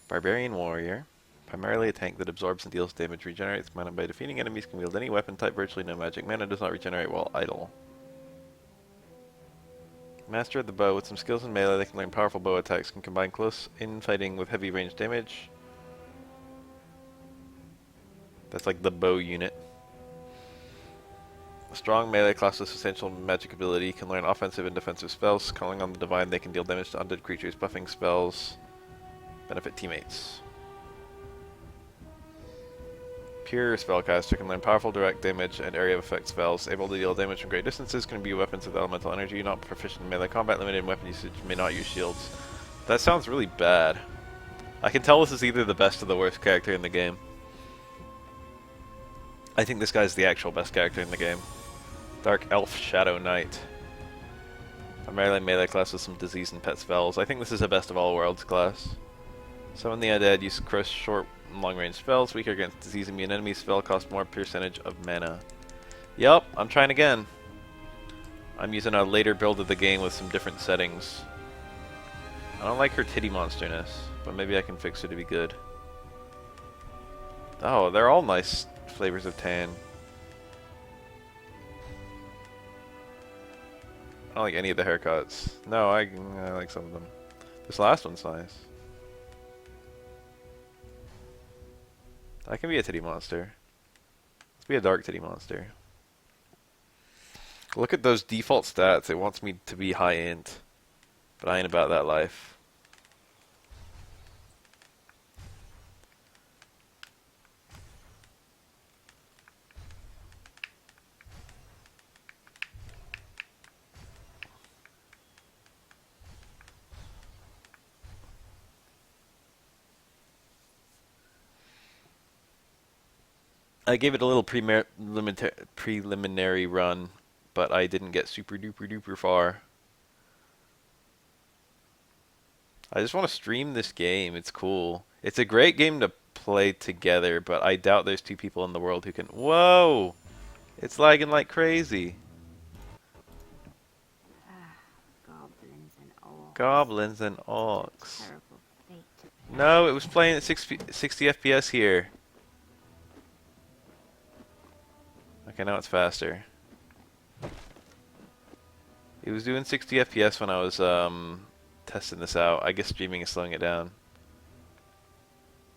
Barbarian Warrior. Primarily a tank that absorbs and deals damage, regenerates mana by defeating enemies, can wield any weapon type, virtually no magic. Mana does not regenerate while idle. Master of the bow. With some skills in melee, they can learn powerful bow attacks, can combine close in fighting with heavy range damage. That's like the bow unit. A strong melee class with substantial magic ability, can learn offensive and defensive spells. Calling on the divine, they can deal damage to undead creatures. Buffing spells benefit teammates. Pure spellcaster, can learn powerful direct damage and area of effect spells. Able to deal damage from great distances, can imbue weapons with elemental energy. Not proficient in melee combat, limited in weapon usage, may not use shields. That sounds really bad. I can tell this is either the best or the worst character in the game. I think this guy's the actual best character in the game. Dark Elf Shadow Knight. Primarily melee class with some disease and pet spells. I think this is a best of all worlds class. Summon the undead, use crush short and long range spells, weaker against disease immune enemies, spell cost more percentage of mana. Yup, I'm trying again. I'm using a later build of the game with some different settings. I don't like her titty monsterness, but maybe I can fix her to be good. Oh, they're all nice flavors of tan. I don't like any of the haircuts. No, I like some of them. This last one's nice. I can be a titty monster. Let's be a dark titty monster. Look at those default stats. It wants me to be high int, but I ain't about that life. I gave it a little preliminary run, but I didn't get super duper duper far. I just want to stream this game. It's cool. It's a great game to play together, but I doubt there's two people in the world who can... Whoa! It's lagging like crazy. Goblins and orcs. Goblins and orcs. Terrible fate. No, it was playing at 60 FPS here. Okay, now it's faster. It was doing 60 FPS when I was testing this out. I guess streaming is slowing it down.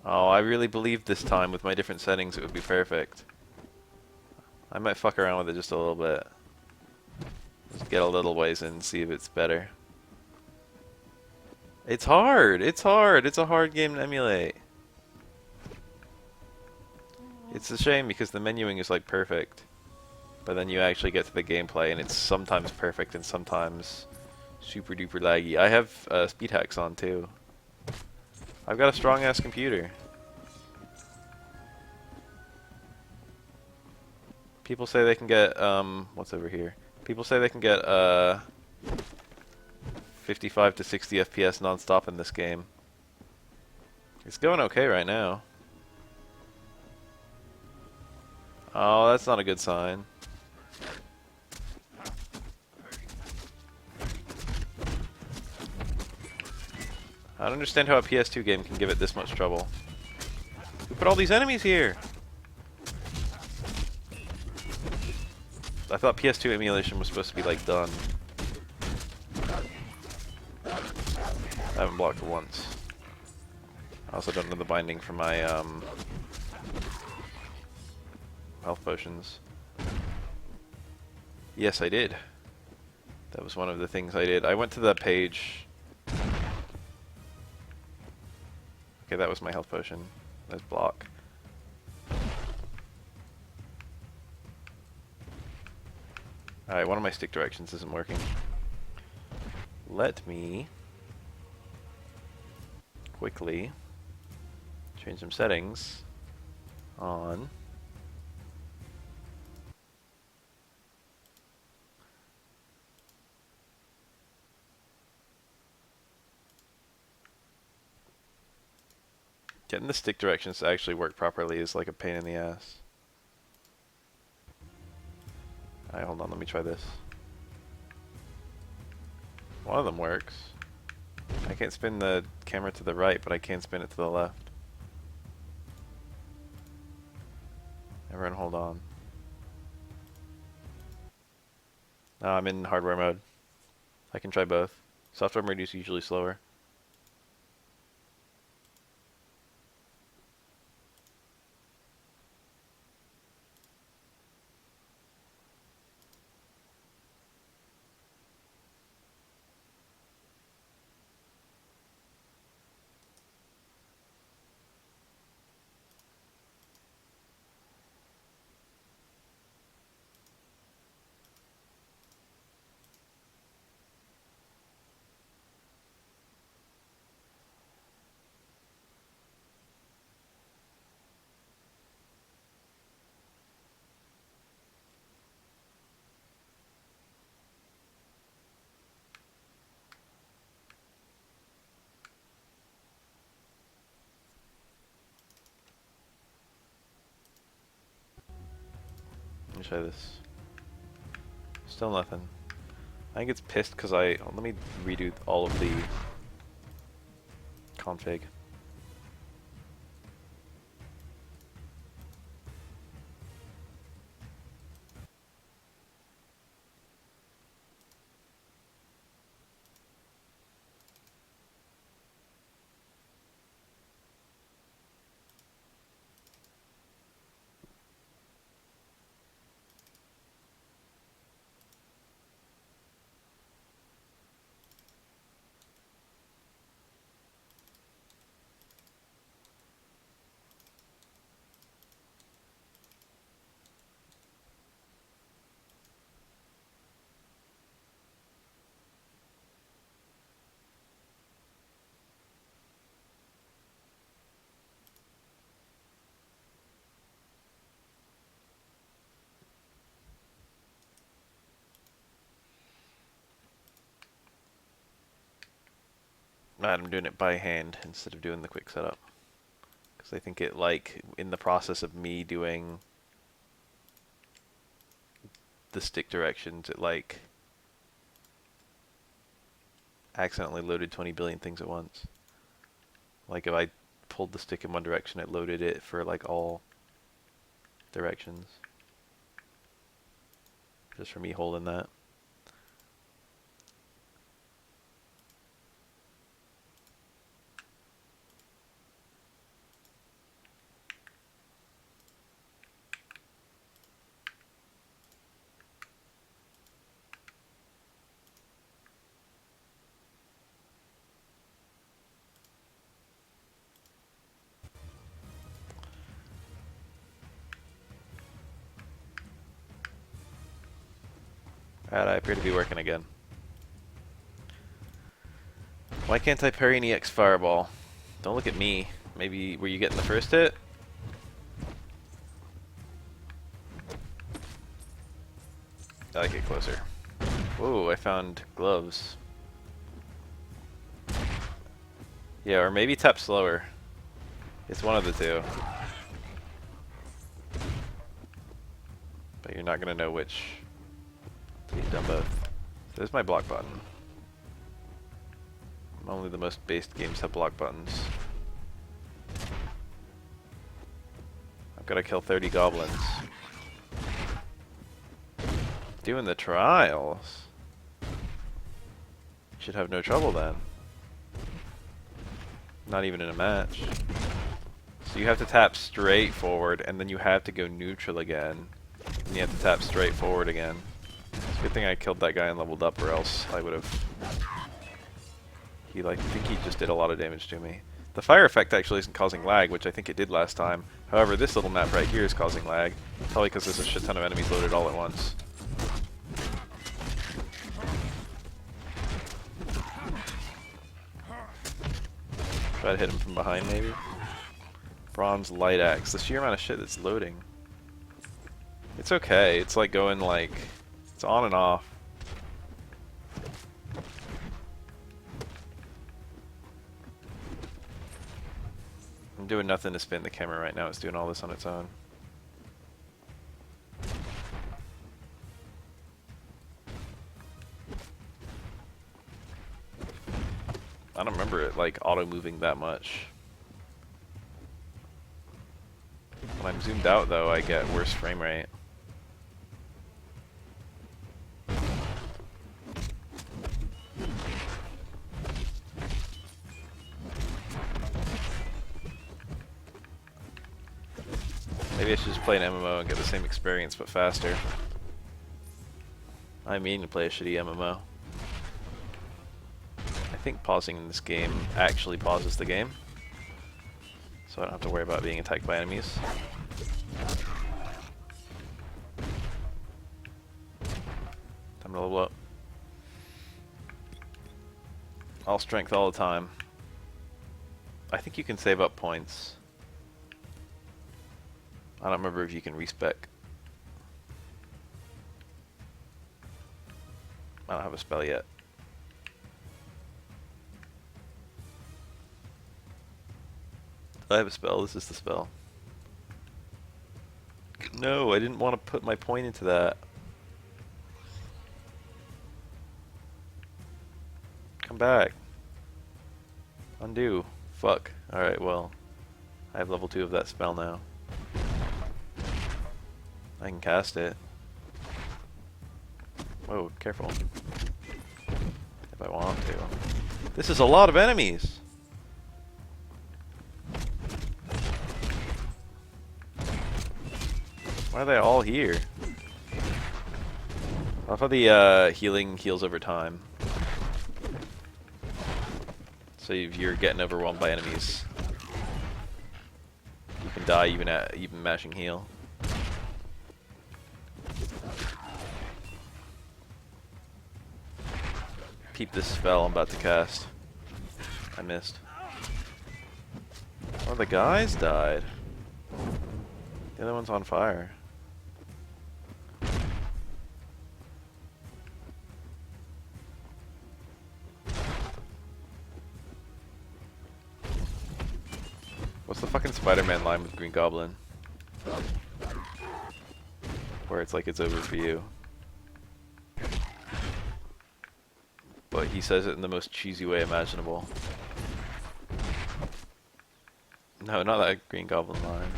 Oh, I really believed this time with my different settings it would be perfect. I might fuck around with it just a little bit. Just get a little ways in and see if it's better. It's hard! It's hard! It's a hard game to emulate. It's a shame because the menuing is like perfect. But then you actually get to the gameplay and it's sometimes perfect and sometimes super duper laggy. I have speed hacks on too. I've got a strong ass computer. People say they can get what's over here? People say they can get 55 to 60 FPS non-stop in this game. It's going okay right now. Oh, that's not a good sign. I don't understand how a PS2 game can give it this much trouble. Who put all these enemies here? I thought PS2 emulation was supposed to be like done. I haven't blocked it once. I also don't know the binding for my health potions. Yes, I did. That was one of the things I did. I went to that page. Okay, that was my health potion. There's block. Alright, one of my stick directions isn't working. Let me quickly change some settings on getting the stick directions to actually work properly is like a pain in the ass. Alright, hold on, let me try this. One of them works. I can't spin the camera to the right, but I can spin it to the left. Everyone hold on. No, I'm in hardware mode. I can try both. Software mode is usually slower. Let me try this. Still nothing. I think it's pissed because let me redo all of the config. I'm doing it by hand instead of doing the quick setup. Because I think it, like, in the process of me doing the stick directions, it, like, accidentally loaded 20 billion things at once. Like, if I pulled the stick in one direction, it loaded it for, like, all directions. Just for me holding that. Alright, I appear to be working again. Why can't I parry an EX fireball? Don't look at me. Maybe, were you getting the first hit? I get closer. Whoa, I found gloves. Yeah, or maybe tap slower. It's one of the two. But you're not gonna know which. You've done both. So there's my block button. Only the most based games have block buttons. I've got to kill 30 goblins. Doing the trials. Should have no trouble then. Not even in a match. So you have to tap straight forward, and then you have to go neutral again. And you have to tap straight forward again. It's a good thing I killed that guy and leveled up, or else I would have... I think he just did a lot of damage to me. The fire effect actually isn't causing lag, which I think it did last time. However, this little map right here is causing lag. Probably because there's a shit ton of enemies loaded all at once. Try to hit him from behind, maybe. Bronze light axe. The sheer amount of shit that's loading. It's okay. It's like going like... It's on and off. I'm doing nothing to spin the camera right now. It's doing all this on its own. I don't like auto-moving that much. When I'm zoomed out though, I get worse frame rate. Maybe I should just play an MMO and get the same experience but faster. I mean to play a shitty MMO. I think pausing in this game actually pauses the game, so I don't have to worry about being attacked by enemies. Time to level up. All strength all the time. I think you can save up points. I don't remember if you can respec. I don't have a spell yet. I have a spell, this is the spell. No, I didn't want to put my point into that. Come back. Undo. Fuck. Alright, well. I have level 2 of that spell now. I can cast it. Whoa, careful. If I want to. This is a lot of enemies! Why are they all here? I love how the healing heals over time. So if you're getting overwhelmed by enemies, you can die even mashing heal. Keep this spell I'm about to cast. I missed. Oh, the guys died. The other one's on fire. What's the fucking Spider-Man line with Green Goblin? Where it's like it's over for you. But he says it in the most cheesy way imaginable. No, not that Green Goblin line.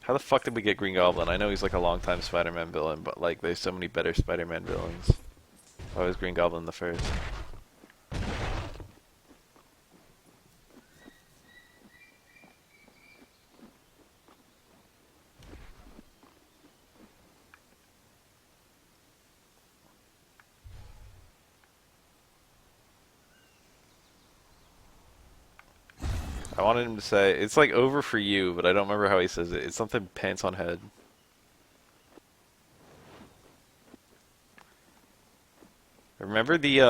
How the fuck did we get Green Goblin? I know he's like a long-time Spider-Man villain, but like there's so many better Spider-Man villains. Why was Green Goblin the first? I wanted him to say, it's like over for you, but I don't remember how he says it. It's something pants on head. Remember the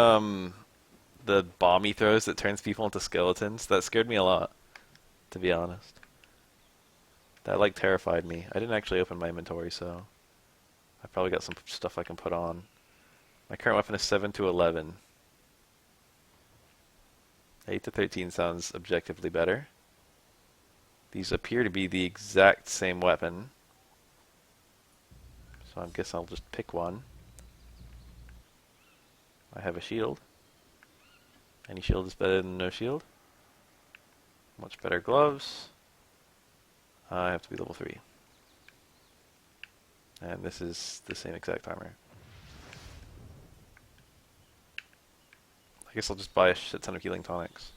bomb he throws that turns people into skeletons? That scared me a lot, to be honest. That like terrified me. I didn't actually open my inventory, so I probably got some stuff I can put on. My current weapon is 7 to 11. 8 to 13 sounds objectively better. These appear to be the exact same weapon, so I guess I'll just pick one. I have a shield. Any shield is better than no shield. Much better gloves. I have to be level 3. And this is the same exact armor. I guess I'll just buy a shit ton of healing tonics.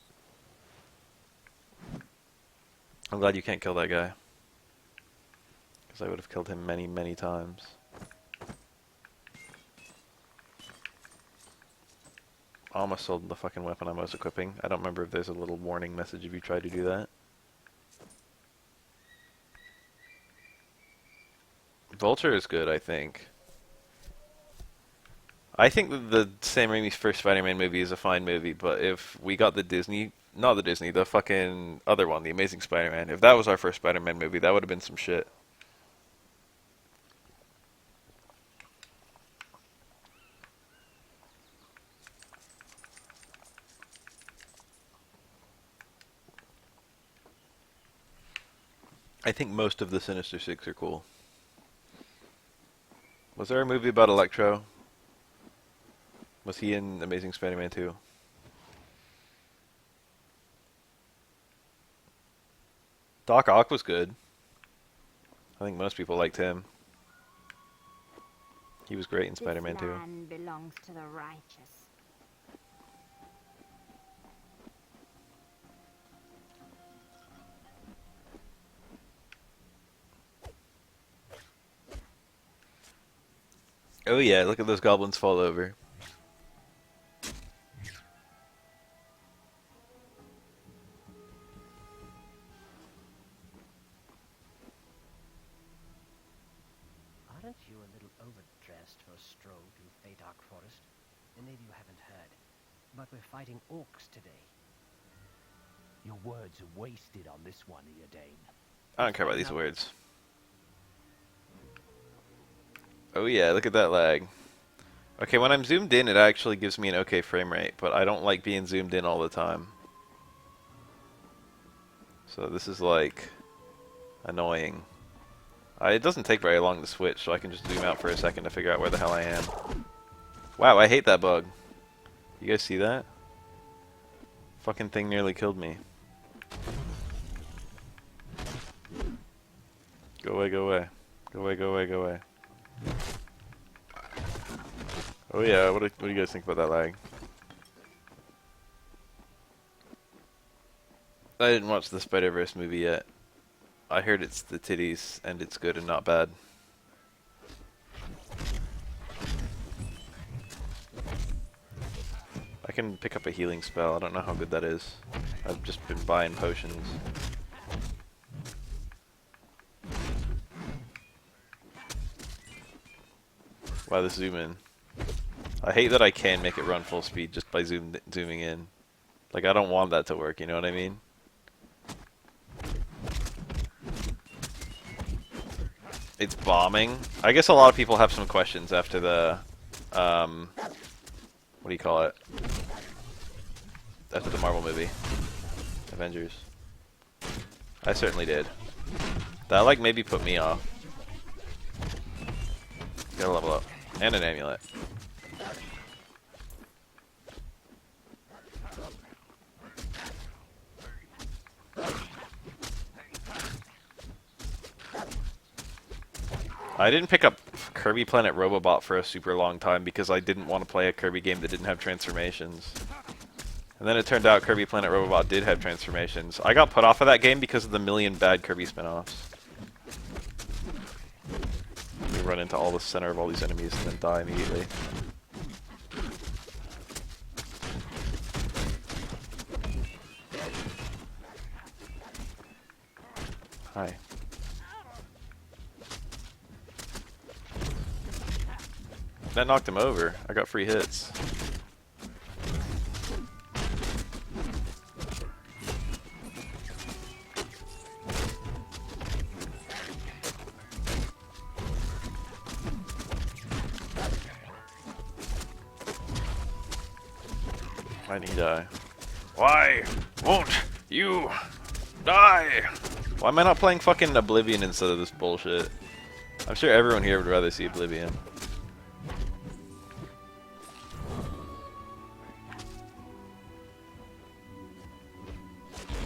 I'm glad you can't kill that guy, because I would have killed him many, many times. I almost sold the fucking weapon I was equipping. I don't remember if there's a little warning message if you try to do that. Vulture is good, I think. I think that the Sam Raimi's first Spider-Man movie is a fine movie, but if we got the Disney, not the Disney, the fucking other one, the Amazing Spider-Man, if that was our first Spider-Man movie, that would have been some shit. I think most of the Sinister Six are cool. Was there a movie about Electro? Was he in Amazing Spider-Man 2? Doc Ock was good. I think most people liked him. He was great in This Spider-Man 2. land belongs to the righteous. Oh yeah, look at those goblins fall over. Aren't you a little overdressed for a stroll through Faydark Forest? And maybe you haven't heard, but we're fighting orcs today. Your words are wasted on this one, Eodane. I don't care about these words. Oh yeah, look at that lag. Okay, when I'm zoomed in, it actually gives me an okay frame rate, but I don't like being zoomed in all the time. So this is like annoying. It doesn't take very long to switch, so I can just zoom out for a second to figure out where the hell I am. Wow, I hate that bug. You guys see that? Fucking thing nearly killed me. Go away, go away. Go away, go away, go away. Oh yeah, what do you guys think about that lag? I didn't watch the Spider-Verse movie yet. I heard it's the titties, and it's good and not bad. I can pick up a healing spell. I don't know how good that is. I've just been buying potions. Wow, this zoom in. I hate that I can make it run full speed just by zooming in. Like, I don't want that to work, you know what I mean? It's bombing. I guess a lot of people have some questions after the, what do you call it? After the Marvel movie. Avengers. I certainly did. That, like, maybe put me off. Gotta level up. And an amulet. I didn't pick up Kirby Planet Robobot for a super long time because I didn't want to play a Kirby game that didn't have transformations. And then it turned out Kirby Planet Robobot did have transformations. I got put off of that game because of the million bad Kirby spin-offs. You run into all the center of all these enemies and then die immediately. Hi. That knocked him over. I got free hits. Why didn't he die? Why won't you die? Why am I not playing fucking Oblivion instead of this bullshit? I'm sure everyone here would rather see Oblivion.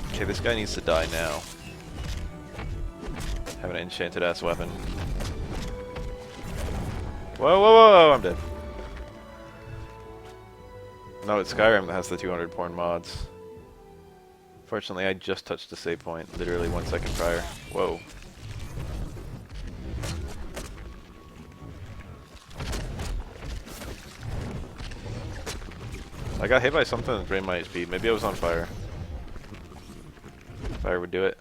Okay, this guy needs to die now. Have an enchanted ass weapon. Whoa, whoa, whoa, I'm dead. No, it's Skyrim that has the 200 porn mods. Fortunately, I just touched the save point literally 1 second prior. Whoa. I got hit by something that drained my HP. Maybe I was on fire. Fire would do it.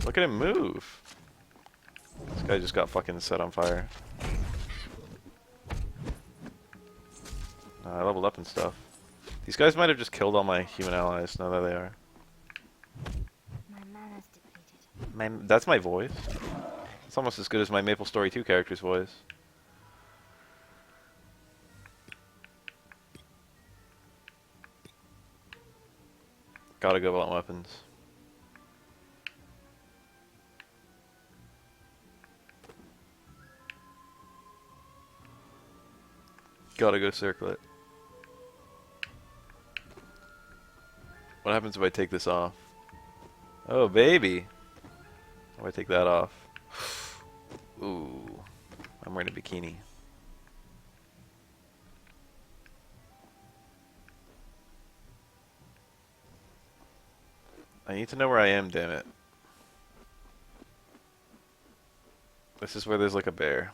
Look at him move. This guy just got fucking set on fire. I leveled up and stuff. These guys might have just killed all my human allies. No, there they are. My mana's depleted. That's my voice. It's almost as good as my Maple Story 2 character's voice. Gotta go on weapons. Gotta go circle it. What happens if I take this off? Oh, baby! How do I take that off? Ooh. I'm wearing a bikini. I need to know where I am, damn it. This is where there's like a bear.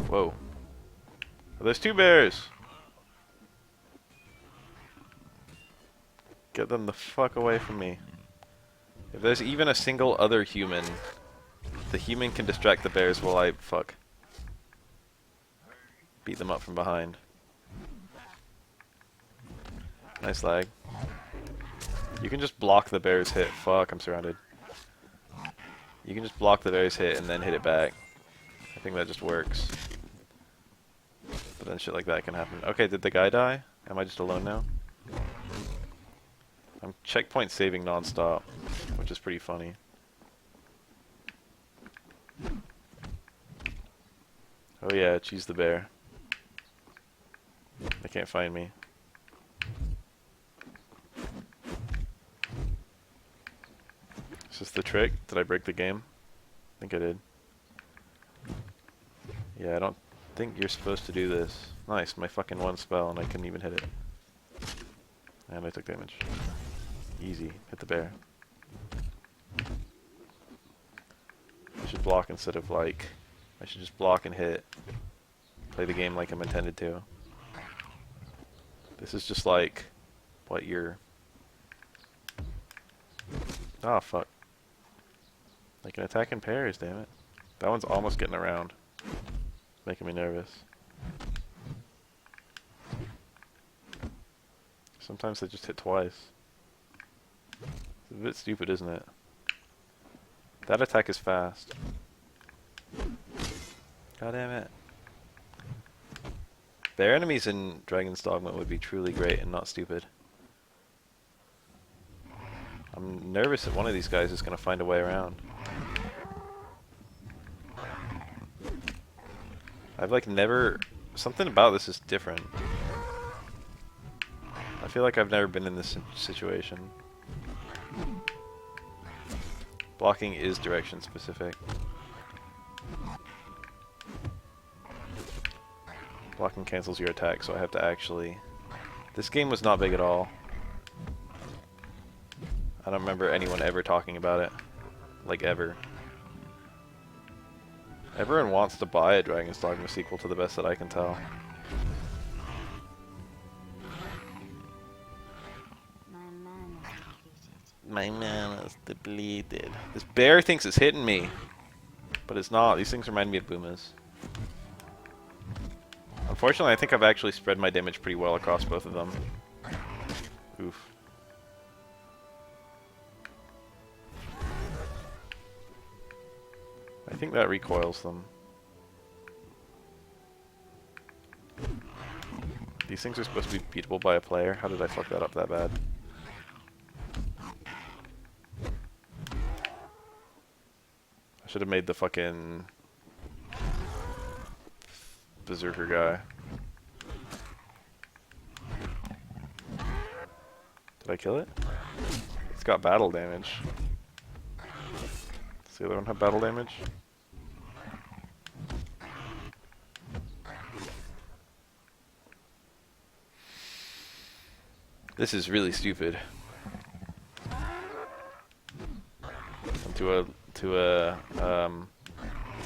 Whoa. Oh, there's two bears! Get them the fuck away from me. If there's even a single other human, the human can distract the bears while I beat them up from behind. Nice lag. You can just block the bear's hit. Fuck, I'm surrounded. You can just block the bear's hit and then hit it back. I think that just works. But then shit like that can happen. Okay, did the guy die? Am I just alone now? I'm checkpoint saving non-stop, which is pretty funny. Oh yeah, cheese the bear. They can't find me. Is this the trick? Did I break the game? I think I did. Yeah, I don't think you're supposed to do this. Nice, my fucking one spell and I couldn't even hit it. And I took damage. Easy. Hit the bear. I should block instead of like... I should just block and hit. Play the game like I'm intended to. This is just like... what you're... Oh, fuck. I can attack in pairs, damn it. That one's almost getting around. Making me nervous. Sometimes they just hit twice. It's a bit stupid, isn't it? That attack is fast. God damn it. Their enemies in Dragon's Dogma would be truly great and not stupid. I'm nervous that one of these guys is going to find a way around. I've like never... Something about this is different. I feel like I've never been in this situation. Blocking is direction specific. Blocking cancels your attack, so I have to actually... This game was not big at all. I don't remember anyone ever talking about it. Like, ever. Everyone wants to buy a Dragon's Dogma sequel to the best that I can tell. My man is depleted. This bear thinks it's hitting me. But it's not. These things remind me of Boomas. Unfortunately, I think I've actually spread my damage pretty well across both of them. Oof. I think that recoils them. These things are supposed to be beatable by a player. How did I fuck that up that bad? I should have made the fucking berserker guy. Did I kill it? It's got battle damage. Does the other one have battle damage? This is really stupid. And to a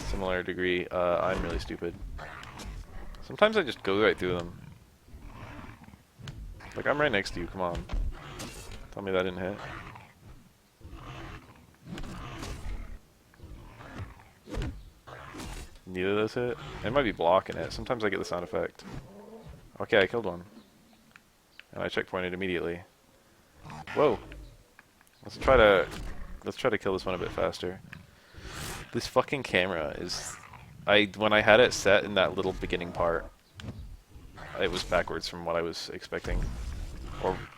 similar degree, I'm really stupid. Sometimes I just go right through them. Like, I'm right next to you, come on. Tell me that didn't hit. Neither of those hit? It might be blocking it. Sometimes I get the sound effect. Okay, I killed one. And I checkpointed immediately. Whoa. Let's try to kill this one a bit faster. This fucking camera is... when I had it set in that little beginning part, it was backwards from what I was expecting.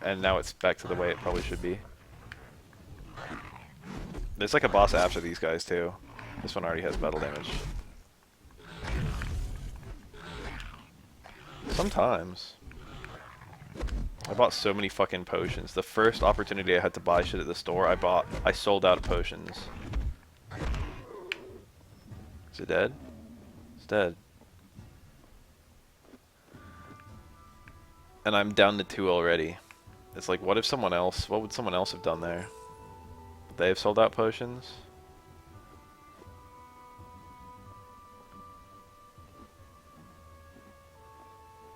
And now it's back to the way it probably should be. There's like a boss after these guys too. This one already has battle damage. Sometimes. I bought so many fucking potions. The first opportunity I had to buy shit at the store, I sold out of potions. Is it dead? It's dead. And I'm down to 2 already. It's like, what would someone else have done there? Would they have sold out potions?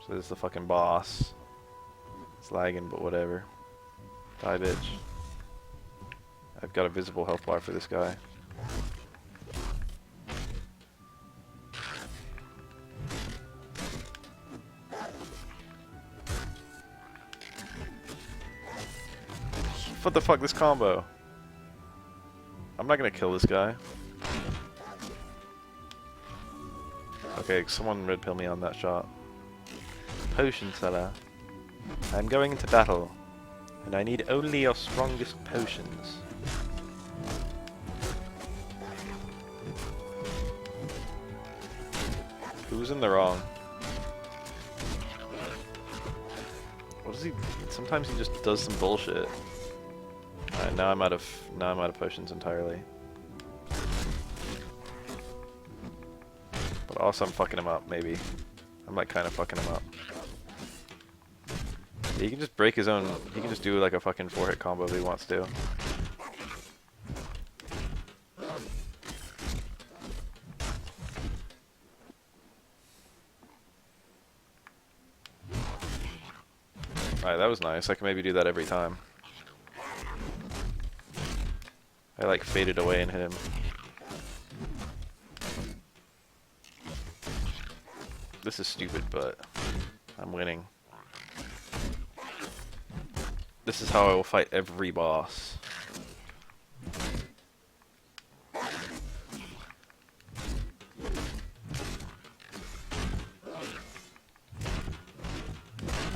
So this is the fucking boss. It's lagging, but whatever. Die, bitch. I've got a visible health bar for this guy. What the fuck, this combo? I'm not gonna kill this guy. Okay, someone red pill me on that shot. Potion seller. I'm going into battle, and I need only your strongest potions. Who's in the wrong? What does he? Sometimes he just does some bullshit. Alright, now I'm out of potions entirely. But also I'm fucking him up, maybe. I'm like kind of fucking him up. Yeah, he can just break his own. He can just do like a fucking 4-hit combo if he wants to. Alright, that was nice. I can maybe do that every time. I like faded away and hit him. This is stupid, but I'm winning. This is how I will fight every boss.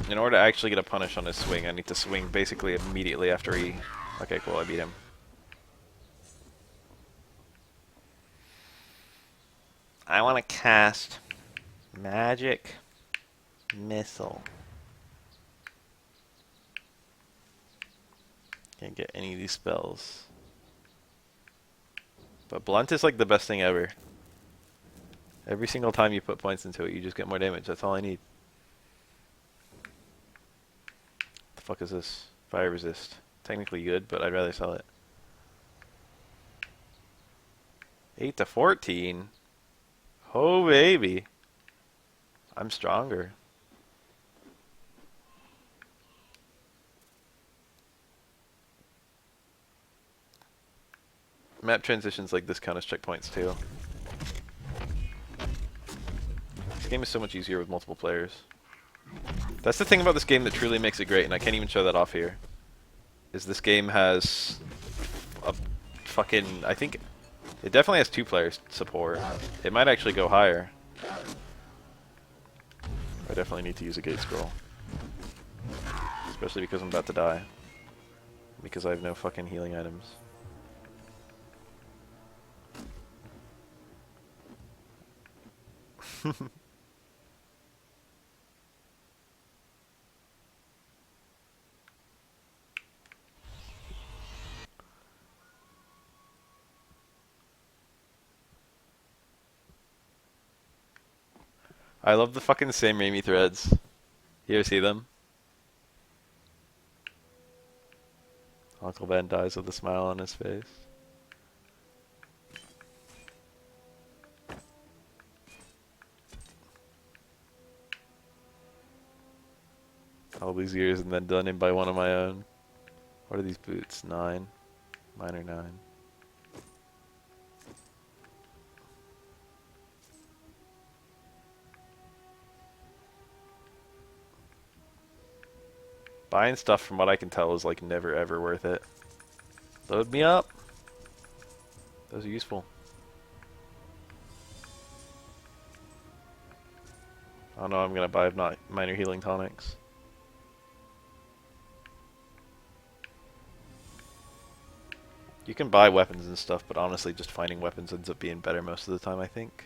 In order to actually get a punish on his swing, I need to swing basically immediately after he... Okay, cool, I beat him. I want to cast Magic Missile. Can't get any of these spells. But Blunt is like the best thing ever. Every single time you put points into it, you just get more damage. That's all I need. What the fuck is this? Fire resist. Technically good, but I'd rather sell it. 8 to 14. Oh baby. I'm stronger. Map transitions like this count as checkpoints too. This game is so much easier with multiple players. That's the thing about this game that truly makes it great, and I can't even show that off here. Is this game has a fucking... I think it definitely has 2 players support. It might actually go higher. I definitely need to use a gate scroll. Especially because I'm about to die. Because I have no fucking healing items. I love the fucking Sam Raimi threads. You ever see them? Uncle Ben dies with a smile on his face. All these years and then done in by one of my own. What are these boots? 9. Mine are 9. Buying stuff, from what I can tell, is like never ever worth it. Load me up. Those are useful. Oh no, I'm gonna buy minor healing tonics. You can buy weapons and stuff, but honestly, just finding weapons ends up being better most of the time, I think.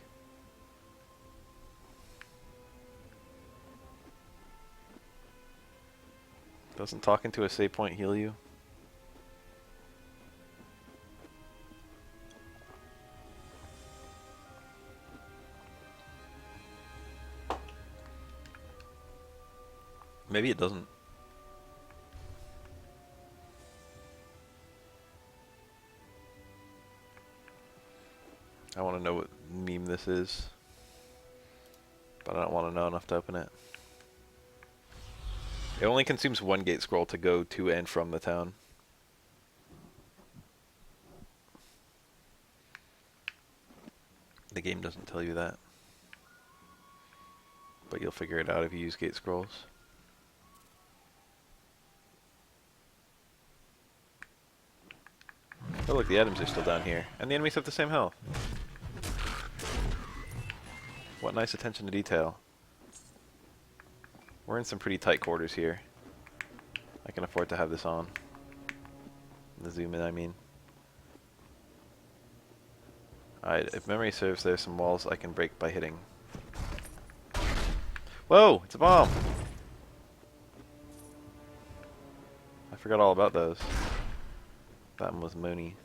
Doesn't talking to a save point heal you? Maybe it doesn't. I want to know what meme this is, but I don't want to know enough to open it. It only consumes one gate scroll to go to and from the town. The game doesn't tell you that, but you'll figure it out if you use gate scrolls. Oh look, the items are still down here, and the enemies have the same health. What nice attention to detail. We're in some pretty tight quarters here. I can afford to have this on. The zoom in, I mean. Alright, if memory serves, there's some walls I can break by hitting. Whoa! It's a bomb! I forgot all about those. That one was Mooney.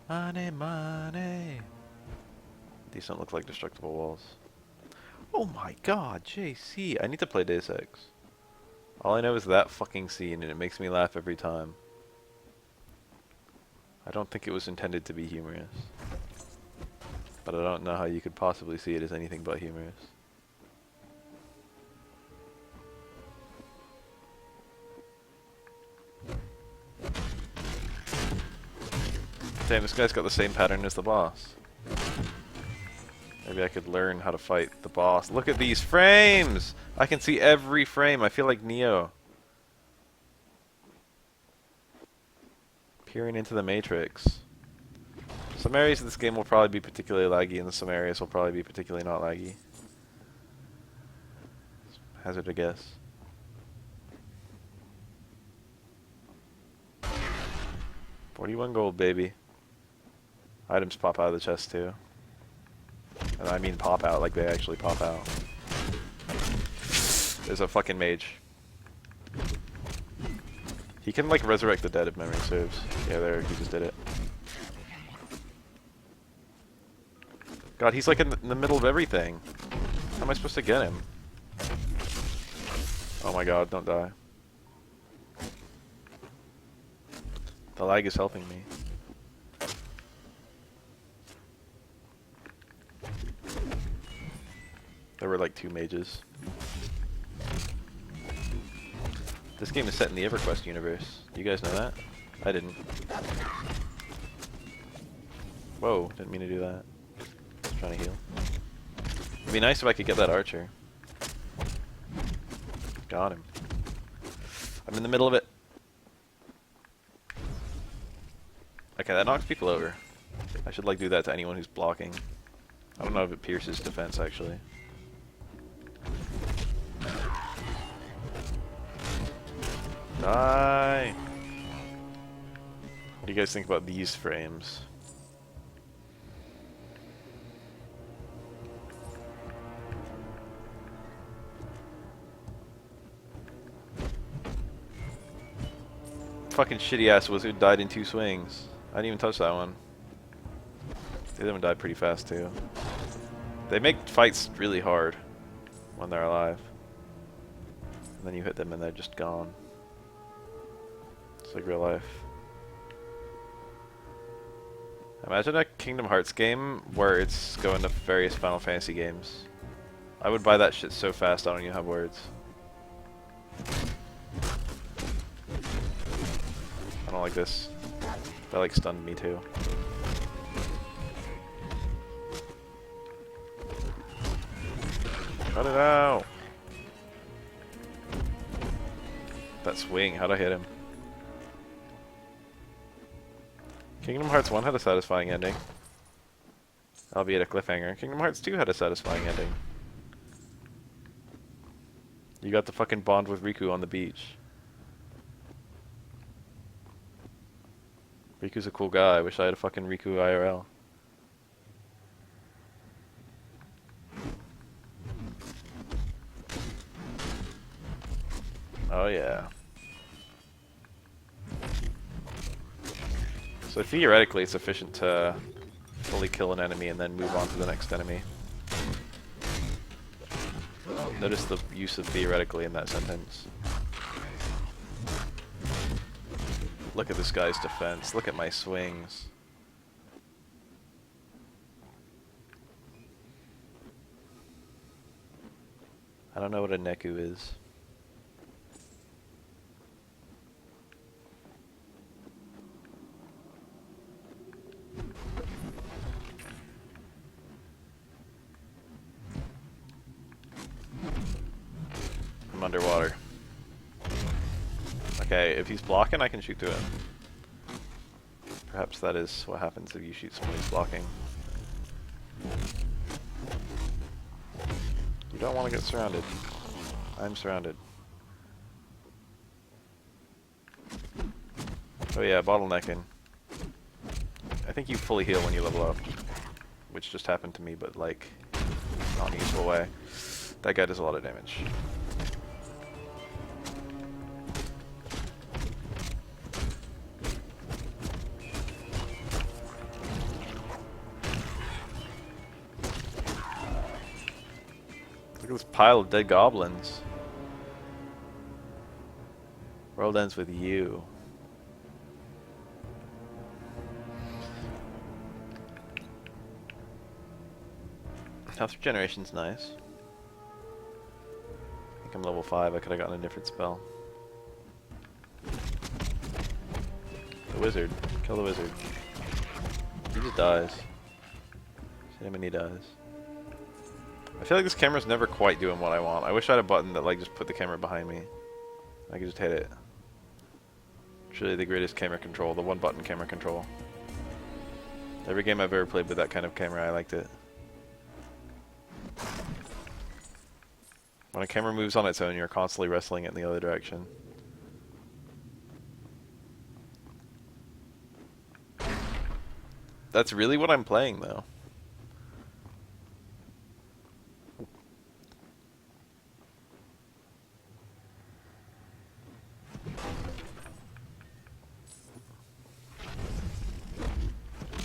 Money, money! These don't look like destructible walls. Oh my god, JC! I need to play Deus Ex. All I know is that fucking scene, and it makes me laugh every time. I don't think it was intended to be humorous. But I don't know how you could possibly see it as anything but humorous. Damn, this guy's got the same pattern as the boss. Maybe I could learn how to fight the boss. Look at these frames! I can see every frame. I feel like Neo. Peering into the Matrix. Some areas of this game will probably be particularly laggy, and some areas will probably be particularly not laggy. Hazard a guess. $41 gold, baby. Items pop out of the chest too. And I mean pop out, like they actually pop out. There's a fucking mage. He can like resurrect the dead if memory serves. Yeah, there, he just did it. God, he's like in the middle of everything. How am I supposed to get him? Oh my god, don't die. The lag is helping me. There were like 2 mages. This game is set in the EverQuest universe. Do you guys know that? I didn't. Whoa, didn't mean to do that. Just trying to heal. It'd be nice if I could get that archer. Got him. I'm in the middle of it. Okay, that knocks people over. I should like do that to anyone who's blocking. I don't know if it pierces defense actually. Die! What do you guys think about these frames? Fucking shitty ass wizard died in 2 swings. I didn't even touch that one. The other one died pretty fast too. They make fights really hard when they're alive. And then you hit them and they're just gone. It's like real life. Imagine a Kingdom Hearts game where it's going to various Final Fantasy games. I would buy that shit so fast I don't even have words. I don't like this. That like stunned me too. Cut it out! That swing, how'd I hit him? Kingdom Hearts 1 had a satisfying ending. Albeit a cliffhanger. Kingdom Hearts 2 had a satisfying ending. You got to fucking bond with Riku on the beach. Riku's a cool guy. I wish I had a fucking Riku IRL. Oh yeah. So theoretically it's efficient to fully kill an enemy and then move on to the next enemy. Notice the use of theoretically in that sentence. Look at this guy's defense. Look at my swings. I don't know what a Neku is. I'm underwater. Okay, if he's blocking, I can shoot through him. Perhaps that is what happens if you shoot someone who's blocking. You don't want to get surrounded. I'm surrounded. Oh yeah, bottlenecking. I think you fully heal when you level up. Which just happened to me, but like, not in a useful way. That guy does a lot of damage. Look at this pile of dead goblins. World ends with you. Health regeneration's nice. I think I'm level 5, I could have gotten a different spell. The wizard. Kill the wizard. He just dies. See him and he dies. I feel like this camera's never quite doing what I want. I wish I had a button that like just put the camera behind me. I could just hit it. It's really the greatest camera control, the one button camera control. Every game I've ever played with that kind of camera, I liked it. When a camera moves on its own, you're constantly wrestling it in the other direction. That's really what I'm playing, though.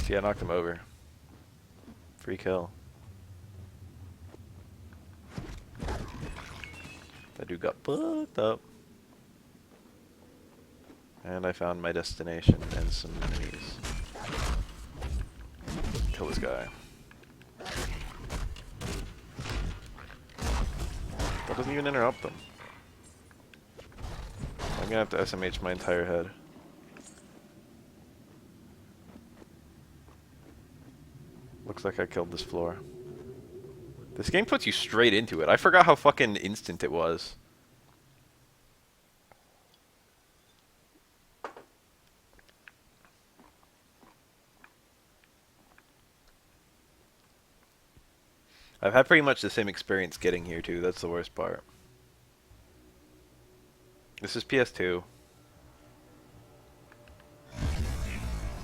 See, I knocked him over. Free kill. That dude got fucked up. And I found my destination and some enemies. Kill this guy. That doesn't even interrupt them. I'm gonna have to SMH my entire head. Looks like I killed this floor. This game puts you straight into it. I forgot how fucking instant it was. I've had pretty much the same experience getting here too, that's the worst part. This is PS2.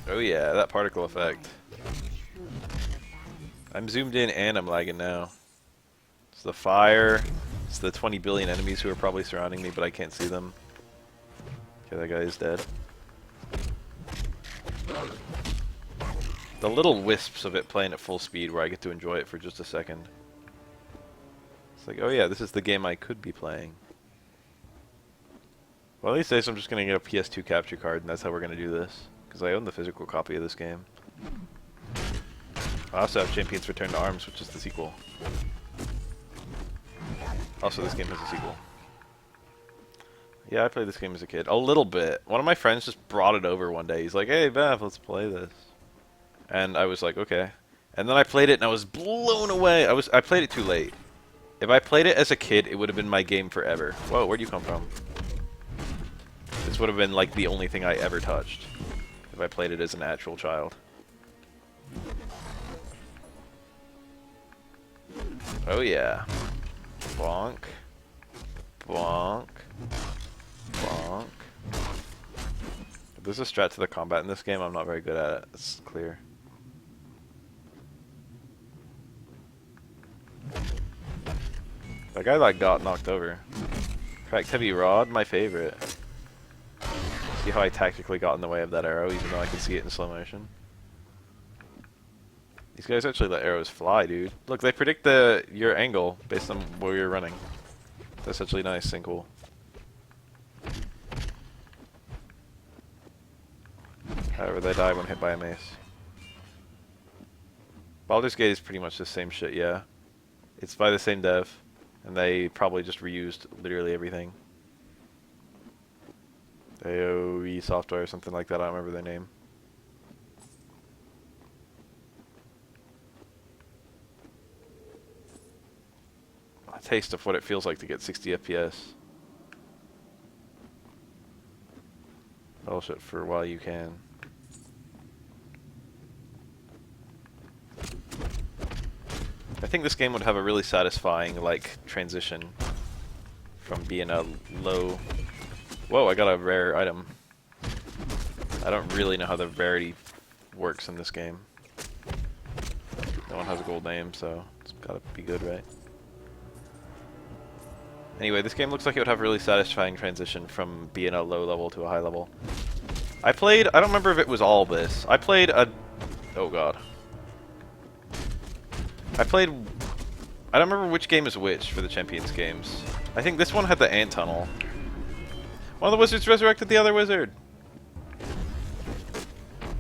Oh yeah, that particle effect. I'm zoomed in and I'm lagging now. It's the fire, it's the 20 billion enemies who are probably surrounding me, but I can't see them. Okay, that guy is dead. The little wisps of it playing at full speed where I get to enjoy it for just a second. It's like, oh yeah, this is the game I could be playing. Well, these days I'm just going to get a PS2 capture card, and that's how we're going to do this. Because I own the physical copy of this game. I also have Champions Return to Arms, which is the sequel. Also, this game has a sequel. Yeah, I played this game as a kid. A little bit. One of my friends just brought it over one day. He's like, hey, Beth, let's play this. And I was like, okay. And then I played it, and I was blown away. I played it too late. If I played it as a kid, it would have been my game forever. Whoa, where'd you come from? This would have been like the only thing I ever touched if I played it as an actual child. Oh yeah. Bonk. Bonk. Bonk. If there's a strat to the combat in this game, I'm not very good at it. It's clear. That guy like got knocked over. Cracked heavy rod, my favorite. See how I tactically got in the way of that arrow, even though I could see it in slow motion? These guys actually let arrows fly, dude. Look, they predict your angle based on where you're running. That's actually nice and cool. However, they die when hit by a mace. Baldur's Gate is pretty much the same shit, yeah. It's by the same dev, and they probably just reused literally everything. AOE software or something like that, I don't remember their name. A taste of what it feels like to get 60 FPS. Fellowship for while you can. I think this game would have a really satisfying, like, transition from being a low... Whoa, I got a rare item. I don't really know how the rarity works in this game. No one has a gold name, so it's gotta be good, right? Anyway, this game looks like it would have a really satisfying transition from being a low level to a high level. I don't remember if it was all this. I played a... Oh god. I don't remember which game is which for the Champions games. I think this one had the ant tunnel. One of the wizards resurrected the other wizard.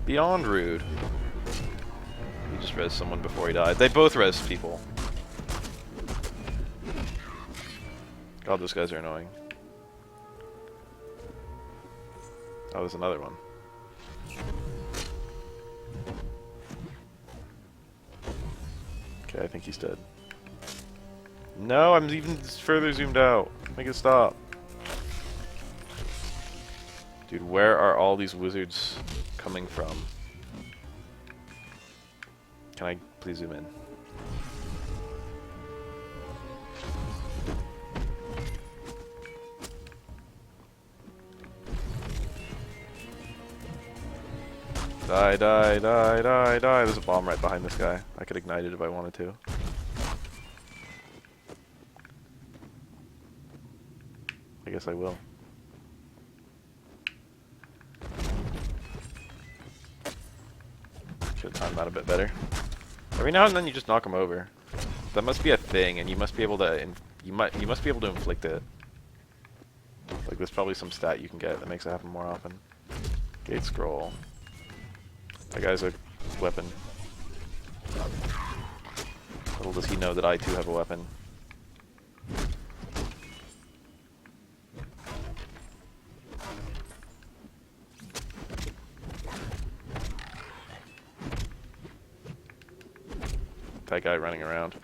Beyond rude. He just res someone before he died. They both res people. God, those guys are annoying. Oh, there's another one. Okay, I think he's dead. No, I'm even further zoomed out. Make it stop. Dude, where are all these wizards coming from? Can I please zoom in? Die, die, die, die, die. There's a bomb right behind this guy. I could ignite it if I wanted to. I guess I will. Should have timed that a bit better. Every now and then you just knock them over. That must be a thing, and you must be able to you must be able to inflict it. Like there's probably some stat you can get that makes it happen more often. Gate scroll. That guy's a weapon. Little does he know that I too have a weapon. That guy running around.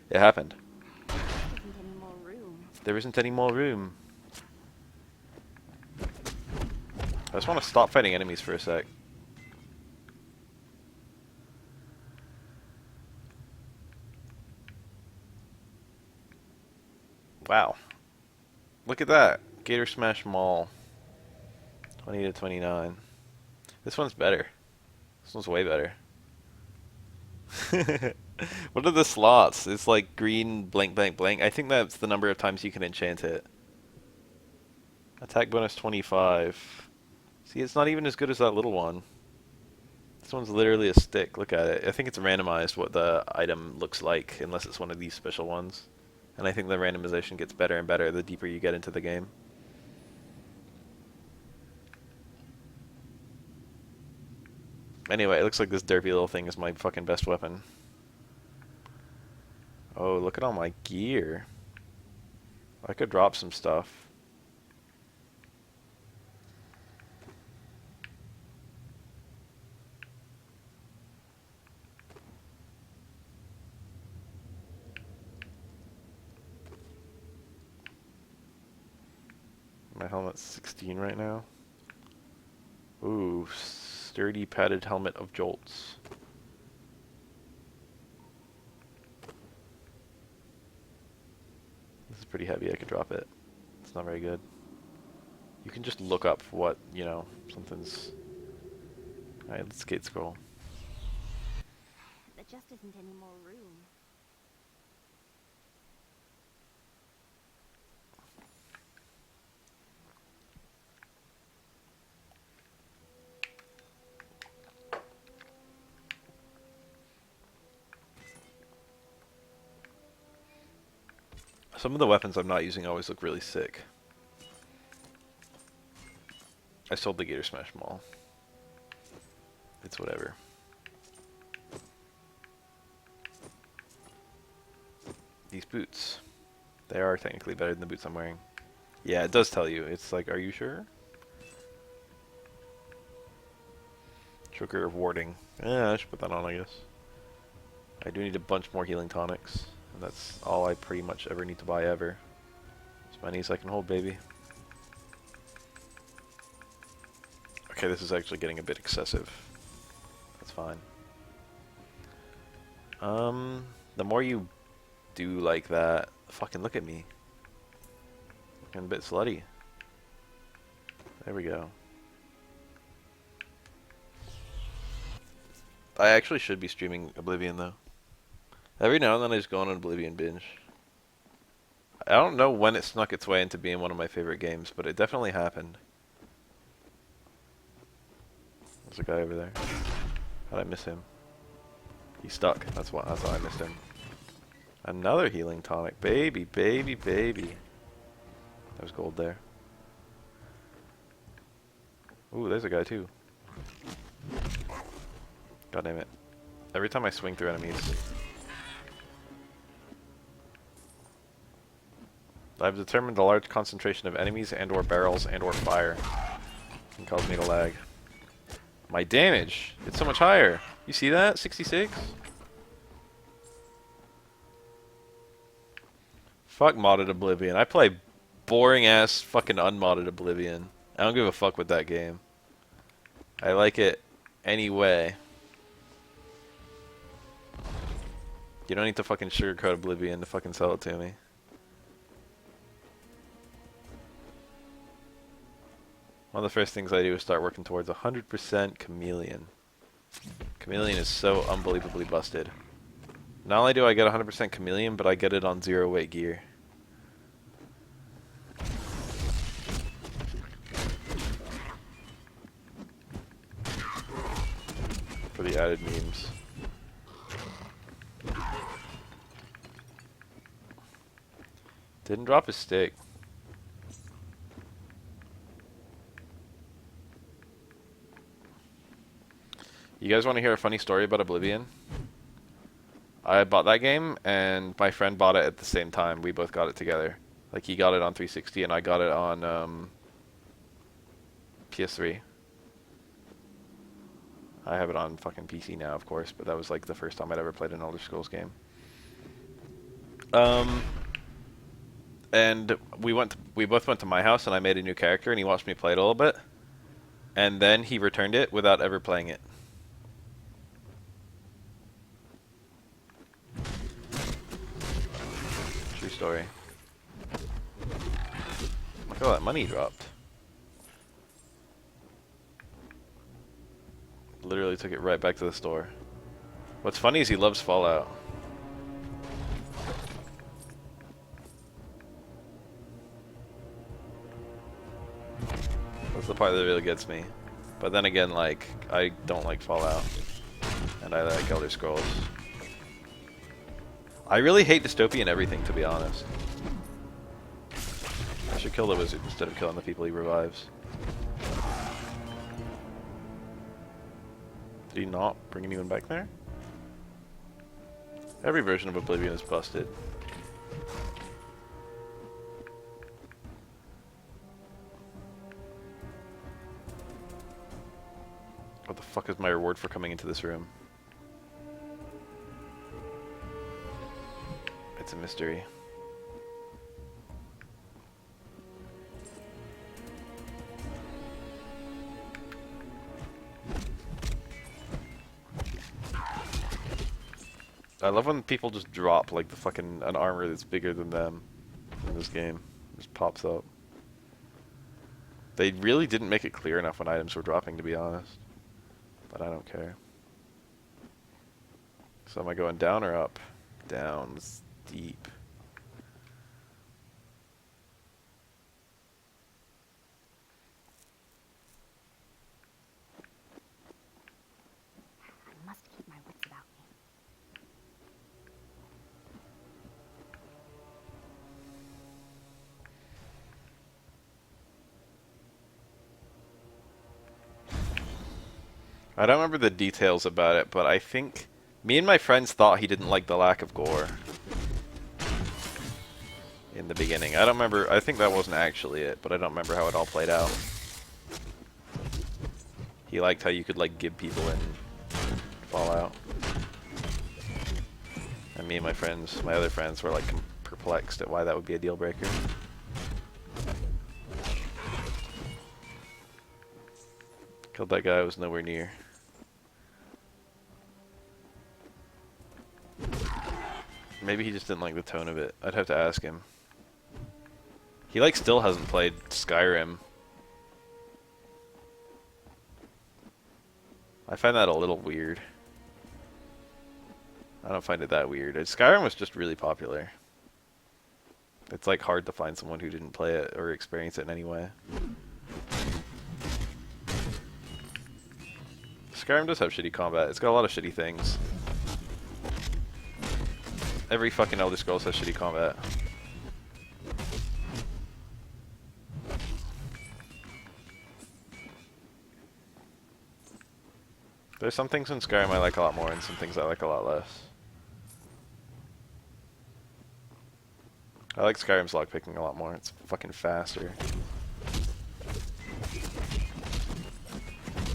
It happened. Isn't any more room. There isn't any more room. I just want to stop fighting enemies for a sec. Wow. Look at that. Gator Smash Mall. 20 to 29. This one's better. This one's way better. What are the slots? It's like green, blank, blank, blank. I think that's the number of times you can enchant it. Attack bonus 25. See, it's not even as good as that little one. This one's literally a stick. Look at it. I think it's randomized what the item looks like, unless it's one of these special ones. And I think the randomization gets better and better the deeper you get into the game. Anyway, it looks like this derpy little thing is my fucking best weapon. Oh, look at all my gear. I could drop some stuff. My helmet's 16 right now. Ooh, sturdy padded helmet of jolts. This is pretty heavy, I could drop it. It's not very good. You can just look up what, you know, something's... Alright, let's gate scroll. There just isn't any more room. Some of the weapons I'm not using always look really sick. I sold the Gator Smash Maul. It's whatever. These boots. They are technically better than the boots I'm wearing. Yeah, it does tell you. It's like, are you sure? Trigger of warding. Yeah, I should put that on, I guess. I do need a bunch more healing tonics. And that's all I pretty much ever need to buy ever. As many as I can hold, baby. Okay, this is actually getting a bit excessive. That's fine. The more you do like that, fucking look at me. Looking a bit slutty. There we go. I actually should be streaming Oblivion though. Every now and then I just go on an Oblivion binge. I don't know when it snuck its way into being one of my favorite games, but it definitely happened. There's a guy over there. How'd I miss him? He's stuck. That's why I missed him. Another healing tonic. Baby, baby, baby. There's gold there. Ooh, there's a guy too. God damn it. Every time I swing through enemies. I've determined a large concentration of enemies and or barrels and or fire can cause me to lag. My damage! It's so much higher! You see that? 66? Fuck modded Oblivion. I play boring ass fucking unmodded Oblivion. I don't give a fuck with that game. I like it anyway. You don't need to fucking sugarcoat Oblivion to fucking sell it to me. One of the first things I do is start working towards 100% Chameleon. Chameleon is so unbelievably busted. Not only do I get 100% Chameleon, but I get it on 0 weight gear. For the added memes. Didn't drop his stick. You guys want to hear a funny story about Oblivion? I bought that game, and my friend bought it at the same time. We both got it together. Like, he got it on 360, and I got it on PS3. I have it on fucking PC now, of course, but that was like the first time I'd ever played an Elder Scrolls game. And we both went to my house, and I made a new character, and he watched me play it a little bit. And then he returned it without ever playing it. True story. Look at all that money he dropped. Literally took it right back to the store. What's funny is he loves Fallout. That's the part that really gets me. But then again, like, I don't like Fallout. And I like Elder Scrolls. I really hate dystopian everything, to be honest. I should kill the wizard instead of killing the people he revives. Did he not bring anyone back there? Every version of Oblivion is busted. What the fuck is my reward for coming into this room? It's a mystery. I love when people just drop like the fucking an armor that's bigger than them in this game. It just pops up. They really didn't make it clear enough when items were dropping, to be honest. But I don't care. So am I going down or up? Down. It's deep. I must keep my wits about me. I don't remember the details about it, but I think me and my friends thought he didn't like the lack of gore in the beginning. I don't remember. I think that wasn't actually it, but I don't remember how it all played out. He liked how you could like give people in Fallout. And me and my friends, my other friends, were like perplexed at why that would be a deal breaker. Killed that guy, was nowhere near. Maybe he just didn't like the tone of it. I'd have to ask him. He like still hasn't played Skyrim. I find that a little weird. I don't find it that weird. Skyrim was just really popular. It's like hard to find someone who didn't play it or experience it in any way. Skyrim does have shitty combat. It's got a lot of shitty things. Every fucking Elder Scrolls has shitty combat. There's some things in Skyrim I like a lot more and some things I like a lot less. I like Skyrim's lockpicking a lot more. It's fucking faster.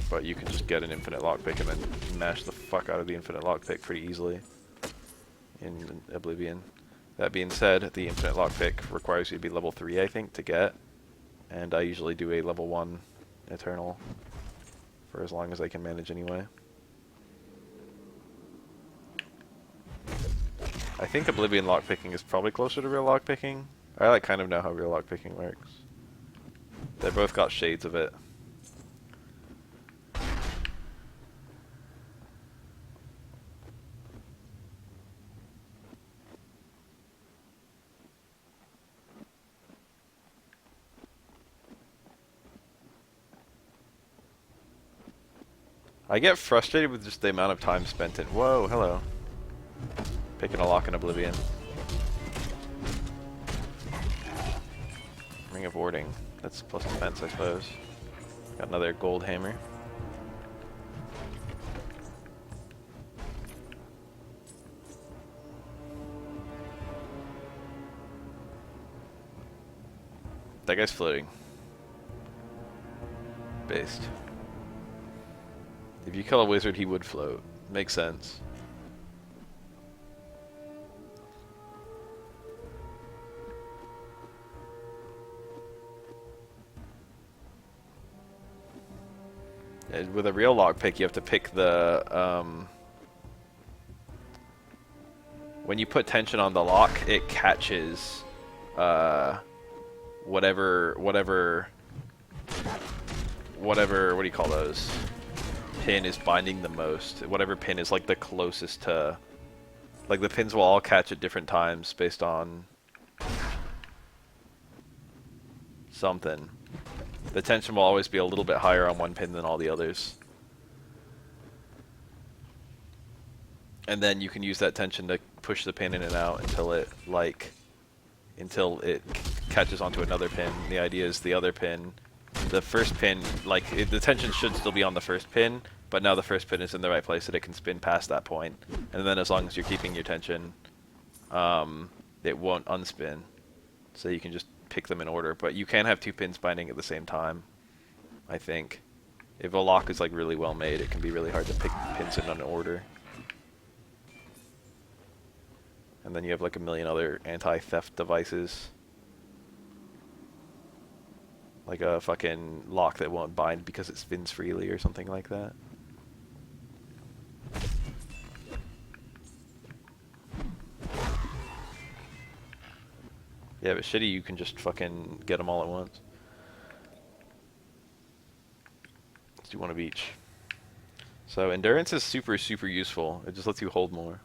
But you can just get an infinite lockpick and then mash the fuck out of the infinite lockpick pretty easily in Oblivion. That being said, the infinite lockpick requires you to be level 3, I think, to get. And I usually do a level 1 Eternal for as long as I can manage anyway. I think Oblivion lockpicking is probably closer to real lockpicking. I like kind of know how real lockpicking works. They both got shades of it. I get frustrated with just the amount of time spent in— whoa, hello. Picking a lock in Oblivion. Ring of Warding. That's plus defense, I suppose. Got another gold hammer. That guy's floating. Based. If you kill a wizard, he would float. Makes sense. And with a real lockpick, you have to pick the, when you put tension on the lock, it catches, whatever, what do you call those? Pin is binding the most. Whatever pin is like the closest to, like the pins will all catch at different times based on something. The tension will always be a little bit higher on one pin than all the others. And then you can use that tension to push the pin in and out until it catches onto another pin. The idea is the other pin, the first pin, the tension should still be on the first pin, but now the first pin is in the right place so that it can spin past that point. And then as long as you're keeping your tension, it won't unspin. So you can just pick them in order, but you can have two pins binding at the same time, I think. If a lock is like really well made, it can be really hard to pick pins in an order. And then you have like a million other anti-theft devices. Like a fucking lock that won't bind because it spins freely or something like that. Yeah, but shitty, you can just fucking get them all at once. Let's do one of each. So endurance is super, super useful. It just lets you hold more.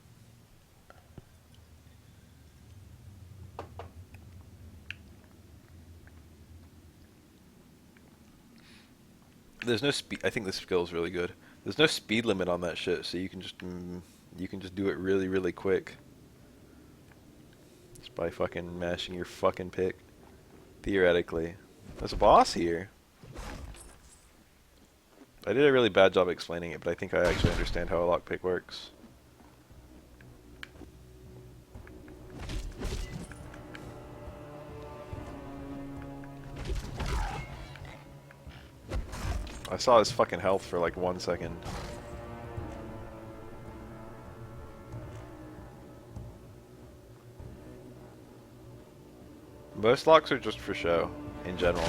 There's no speed. I think this skill is really good. There's no speed limit on that shit, so you can just do it really, really quick. Just by fucking mashing your fucking pick. Theoretically. There's a boss here. I did a really bad job explaining it, but I think I actually understand how a lockpick works. I saw his fucking health for like 1 second. Most locks are just for show, in general.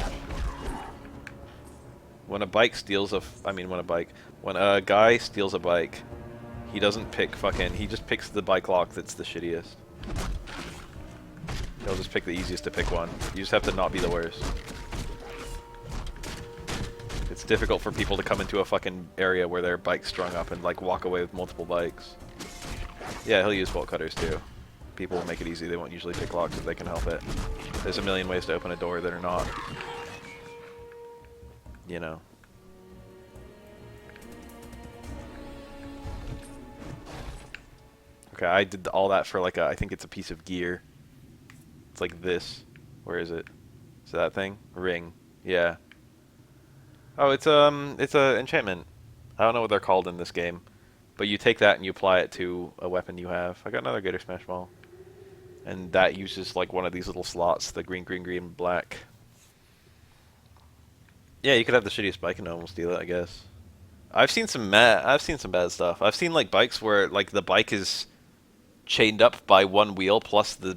When a bike steals when a guy steals a bike, he doesn't pick he just picks the bike lock that's the shittiest. He'll just pick the easiest to pick one. You just have to not be the worst. It's difficult for people to come into a fucking area where their bike's strung up and like walk away with multiple bikes. Yeah, he'll use bolt cutters too. People will make it easy. They won't usually pick locks if they can help it. There's a million ways to open a door that are not, you know. Okay, I did all that for like I think it's a piece of gear. It's like this. Where is it? Is it that thing? Ring. Yeah. Oh, it's a enchantment. I don't know what they're called in this game, but you take that and you apply it to a weapon you have. I got another Gator Smash Ball. And that uses like one of these little slots, the green, green, green, black. Yeah, you could have the shittiest bike and no one will steal it, I guess. I've seen some bad stuff. I've seen like bikes where like the bike is chained up by one wheel plus the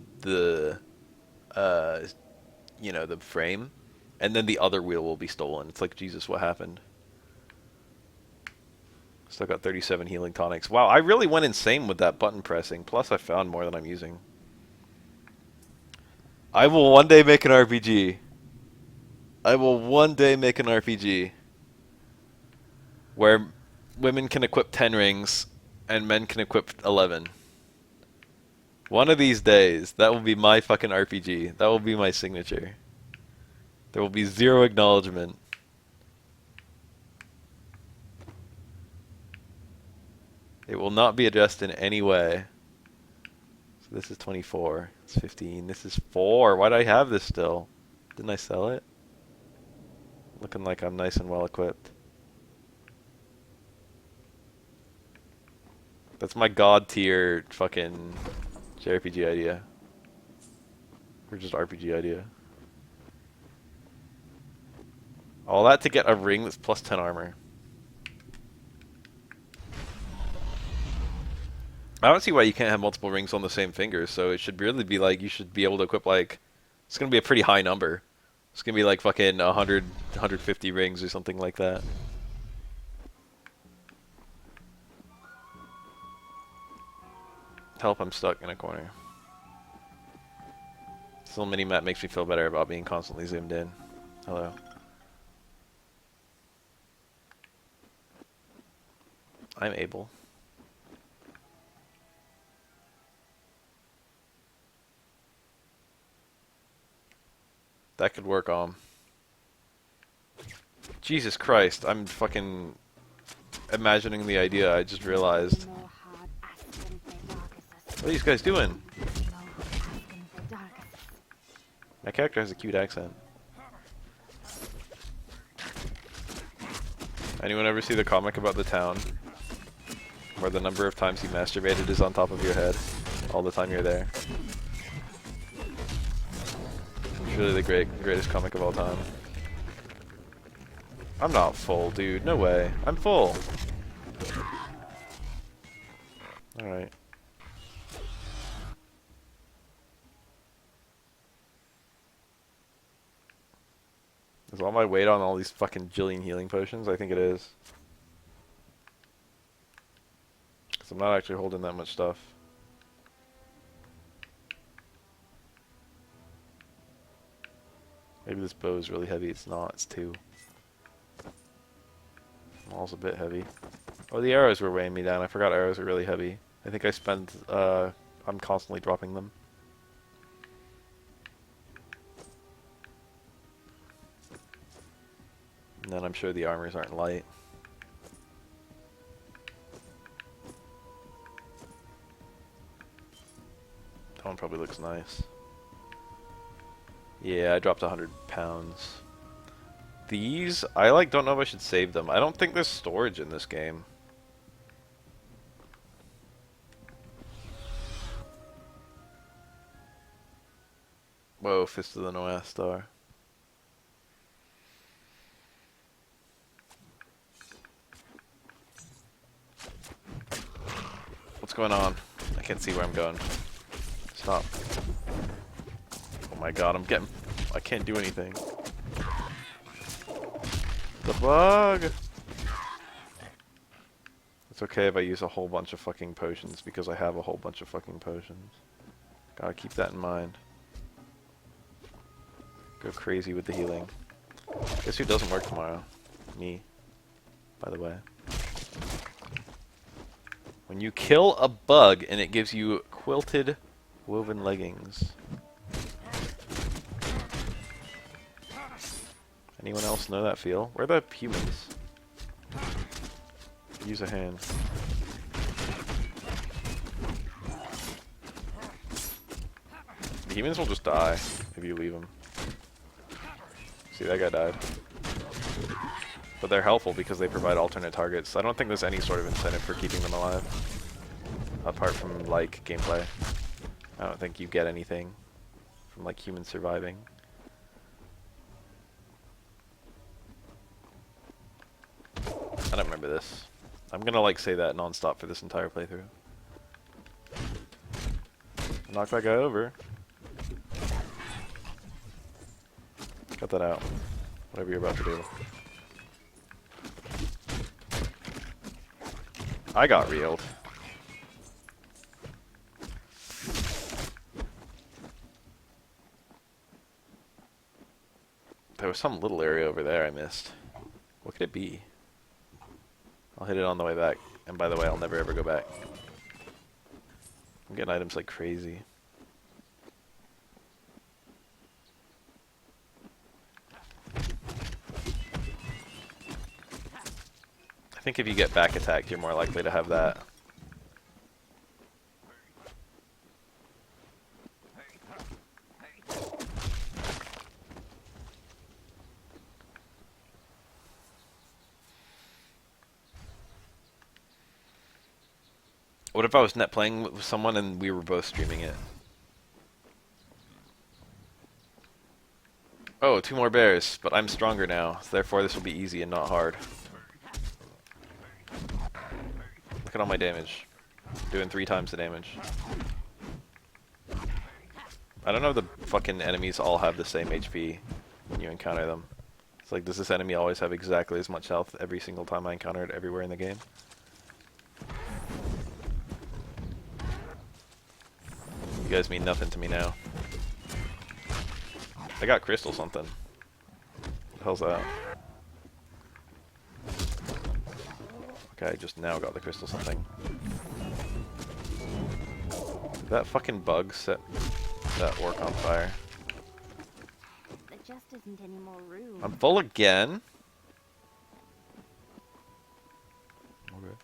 you know, the frame, and then the other wheel will be stolen. It's like, Jesus, what happened? Still got 37 healing tonics. Wow, I really went insane with that button pressing. Plus I found more than I'm using. I will one day make an RPG. I will one day make an RPG where women can equip 10 rings and men can equip 11. One of these days, that will be my fucking RPG. That will be my signature. There will be zero acknowledgement. It will not be addressed in any way. So this is 24. It's 15. This is 4. Why do I have this still? Didn't I sell it? Looking like I'm nice and well equipped. That's my god tier fucking JRPG idea. Or just RPG idea. All that to get a ring that's plus 10 armor. I don't see why you can't have multiple rings on the same finger, so it should really be like, you should be able to equip like, it's gonna be a pretty high number. It's gonna be like fucking 100, 150 rings or something like that. Help, I'm stuck in a corner. This little mini-map makes me feel better about being constantly zoomed in. Hello. I'm able. That could work on. Jesus Christ, I'm fucking imagining the idea, I just realized. What are these guys doing? That character has a cute accent. Anyone ever see the comic about the town? Where the number of times you masturbated is on top of your head all the time you're there. It's really the greatest comic of all time. I'm not full, dude. No way. I'm full. Alright. Is all my weight on all these fucking jillion healing potions? I think it is. Because I'm not actually holding that much stuff. Maybe this bow is really heavy. It's not. It's 2. Mall's a bit heavy. Oh, the arrows were weighing me down. I forgot arrows are really heavy. I think I spend... I'm constantly dropping them. And then I'm sure the armors aren't light. That one probably looks nice. Yeah, I dropped 100 pounds. These, I like don't know if I should save them. I don't think there's storage in this game. Whoa, Fist of the Norrath Star. What's going on? I can't see where I'm going. Stop. Oh my god, I can't do anything. The bug! It's okay if I use a whole bunch of fucking potions because I have a whole bunch of fucking potions. Gotta keep that in mind. Go crazy with the healing. Guess who doesn't work tomorrow? Me. By the way. When you kill a bug and it gives you quilted woven leggings. Anyone else know that feel? Where are the humans? Use a hand. The humans will just die if you leave them. See, that guy died. But they're helpful because they provide alternate targets. I don't think there's any sort of incentive for keeping them alive. Apart from, like, gameplay. I don't think you get anything from, like, humans surviving. I don't remember this. I'm gonna, like, say that non-stop for this entire playthrough. Knock that guy over. Cut that out. Whatever you're about to do. I got reeled. There was some little area over there I missed. What could it be? I'll hit it on the way back. And by the way, I'll never ever go back. I'm getting items like crazy. I think if you get back attacked, you're more likely to have that. What if I was net playing with someone and we were both streaming it? Oh, 2 more bears, but I'm stronger now, so therefore this will be easy and not hard. Look at all my damage. Doing 3 times the damage. I don't know if the fucking enemies all have the same HP when you encounter them. It's like, does this enemy always have exactly as much health every single time I encounter it everywhere in the game? You guys mean nothing to me now. I got crystal something. What the hell's that? Okay, I just now got the crystal something. Did that fucking bug set that orc on fire? There just isn't any more room. I'm full again. Okay.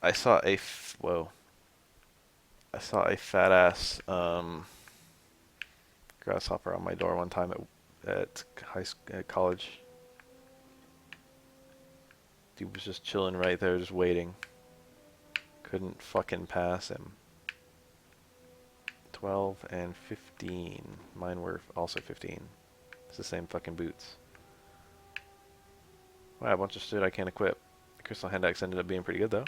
I saw a whoa. I saw a fat ass grasshopper on my door one time at college. Dude was just chilling right there, just waiting. Couldn't fucking pass him. 12 and 15. Mine were also 15. It's the same fucking boots. Wow, a bunch of shit I can't equip. The crystal hand axe ended up being pretty good though.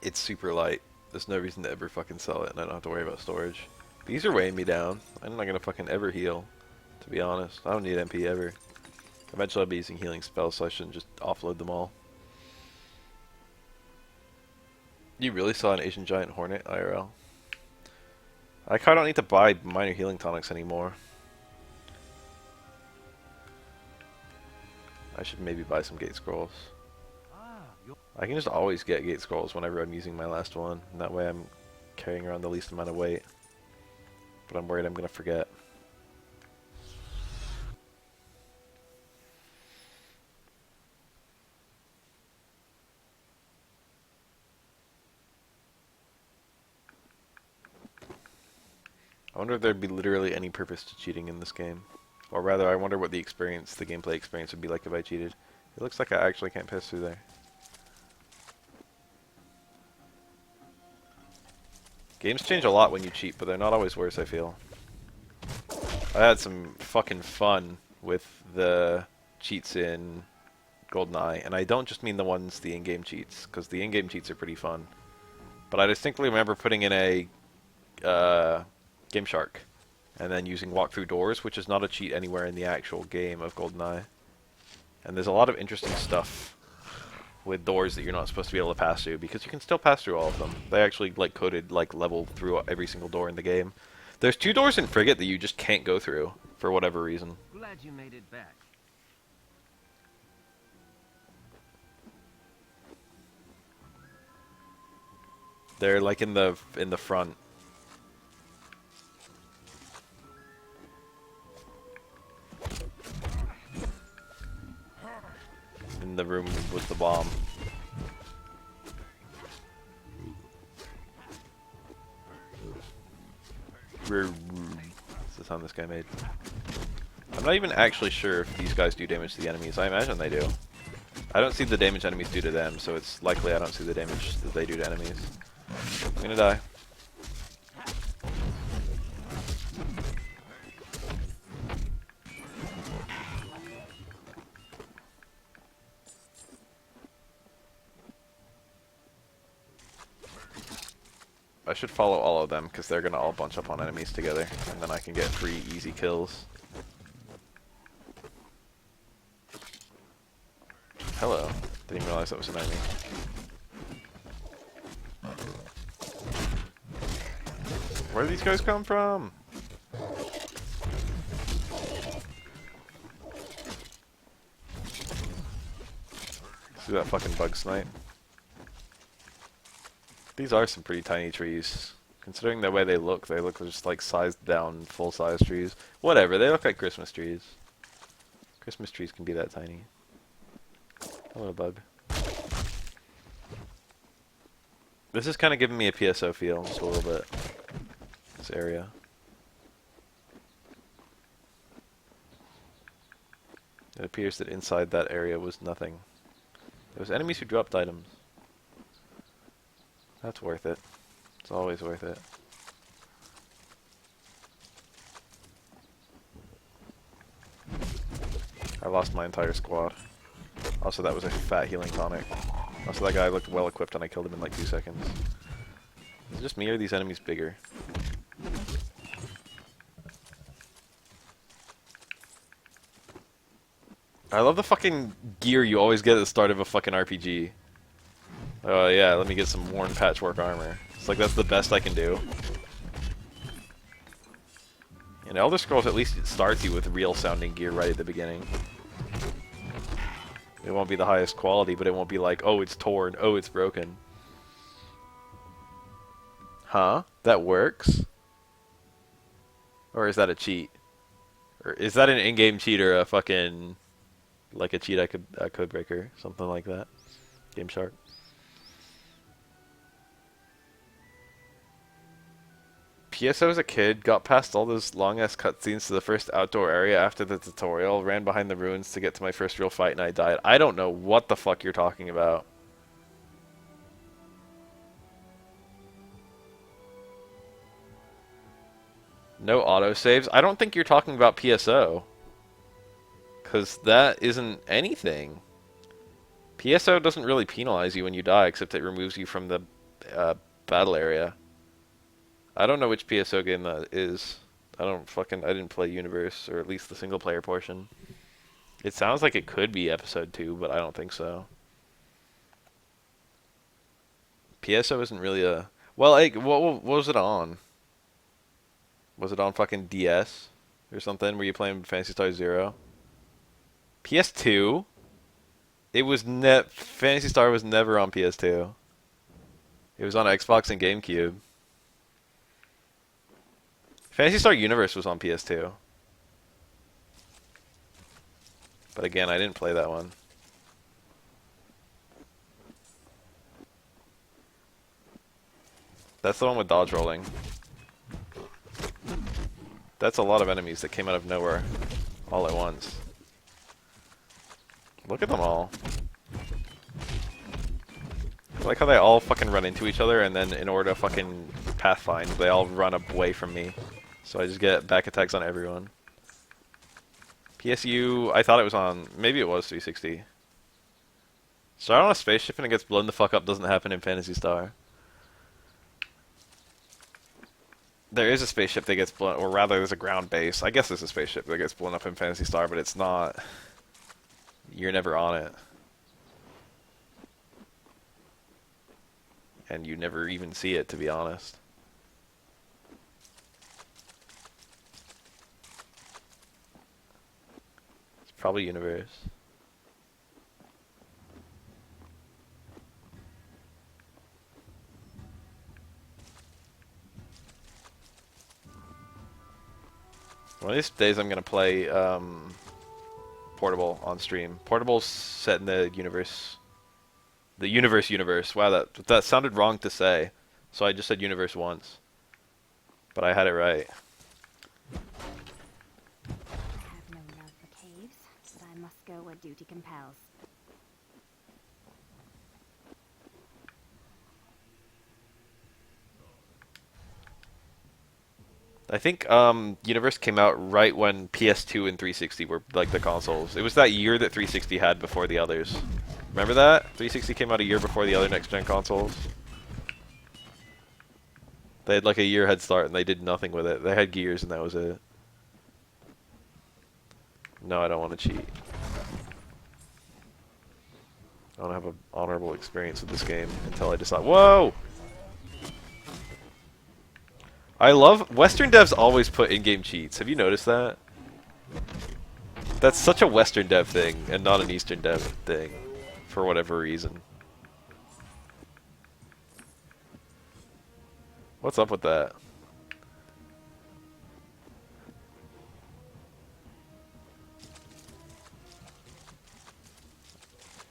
It's super light. There's no reason to ever fucking sell it, and I don't have to worry about storage. These are weighing me down. I'm not gonna fucking ever heal, to be honest. I don't need MP ever. Eventually I'll be using healing spells, so I shouldn't just offload them all. You really saw an Asian giant hornet IRL? I kinda don't need to buy minor healing tonics anymore. I should maybe buy some gate scrolls. Ah, you're... I can just always get gate scrolls whenever I'm using my last one. And that way I'm carrying around the least amount of weight. But I'm worried I'm going to forget. I wonder if there'd be literally any purpose to cheating in this game. Or rather, I wonder what the gameplay experience would be like if I cheated. It looks like I actually can't pass through there. Games change a lot when you cheat, but they're not always worse, I feel. I had some fucking fun with the cheats in GoldenEye, and I don't just mean the in-game cheats, because the in-game cheats are pretty fun. But I distinctly remember putting in a Game Shark, and then using walk through doors, which is not a cheat anywhere in the actual game of GoldenEye. And there's a lot of interesting stuff with doors that you're not supposed to be able to pass through, because you can still pass through all of them. They actually like coded like level through every single door in the game. There's 2 doors in Frigate that you just can't go through for whatever reason. Glad you made it back. They're like in the front. In the room with the bomb. That's the sound this guy made. I'm not even actually sure if these guys do damage to the enemies. I imagine they do. I don't see the damage enemies do to them, so it's likely I don't see the damage that they do to enemies. I'm gonna die. I should follow all of them, because they're going to all bunch up on enemies together, and then I can get 3 easy kills. Hello. Didn't even realize that was an enemy. Where do these guys come from? See that fucking bug snipe? These are some pretty tiny trees. Considering the way they look just like sized down, full-size trees. Whatever, they look like Christmas trees. Christmas trees can be that tiny. Hello, bug. This is kind of giving me a PSO feel, just a little bit. This area. It appears that inside that area was nothing. There was enemies who dropped items. That's worth it. It's always worth it. I lost my entire squad. Also, that was a fat healing tonic. Also, that guy looked well equipped and I killed him in like 2 seconds. Is it just me or are these enemies bigger? I love the fucking gear you always get at the start of a fucking RPG. Oh yeah, let me get some worn patchwork armor. It's like that's the best I can do. In Elder Scrolls, at least it starts you with real sounding gear right at the beginning. It won't be the highest quality, but it won't be like, oh, it's torn, oh, it's broken. Huh? That works? Or is that a cheat? Or is that an in-game cheat or a fucking, like a cheat a code breaker, something like that? Game Shark. PSO as a kid, got past all those long-ass cutscenes to the first outdoor area after the tutorial, ran behind the ruins to get to my first real fight, and I died. I don't know what the fuck you're talking about. No autosaves? I don't think you're talking about PSO. Because that isn't anything. PSO doesn't really penalize you when you die, except it removes you from the battle area. I don't know which PSO game that is. I didn't play Universe, or at least the single player portion. It sounds like it could be episode 2, but I don't think so. PSO isn't really a... Well, like, what was it on? Was it on fucking DS? Or something? Were you playing Phantasy Star Zero? PS2? It was Phantasy Star was never on PS2. It was on Xbox and GameCube. Phantasy Star Universe was on PS2. But again, I didn't play that one. That's the one with dodge rolling. That's a lot of enemies that came out of nowhere all at once. Look at them all. I like how they all fucking run into each other, and then in order to fucking pathfind, they all run away from me. So I just get back attacks on everyone. PSU, I thought it was on, maybe it was 360. Start on a spaceship and it gets blown the fuck up doesn't happen in Phantasy Star. There is a spaceship that gets blown, or rather there's a ground base. I guess there's a spaceship that gets blown up in Phantasy Star, but it's not. You're never on it. And you never even see it, to be honest. It's probably Universe. One of these days I'm gonna play Portable on stream. Portable's set in the universe. The universe. Wow, that sounded wrong to say. So I just said universe once. But I had it right. I have no love for caves, but I must go where duty compels. I think Universe came out right when PS2 and 360 were like the consoles. It was that year that 360 had before the others. Remember that? 360 came out a year before the other next-gen consoles. They had like a year head start and they did nothing with it. They had Gears and that was it. No, I don't want to cheat. I don't have an honorable experience with this game until I decide. Whoa! I love Western devs always put in-game cheats. Have you noticed that? That's such a Western dev thing and not an Eastern dev thing, for whatever reason. What's up with that?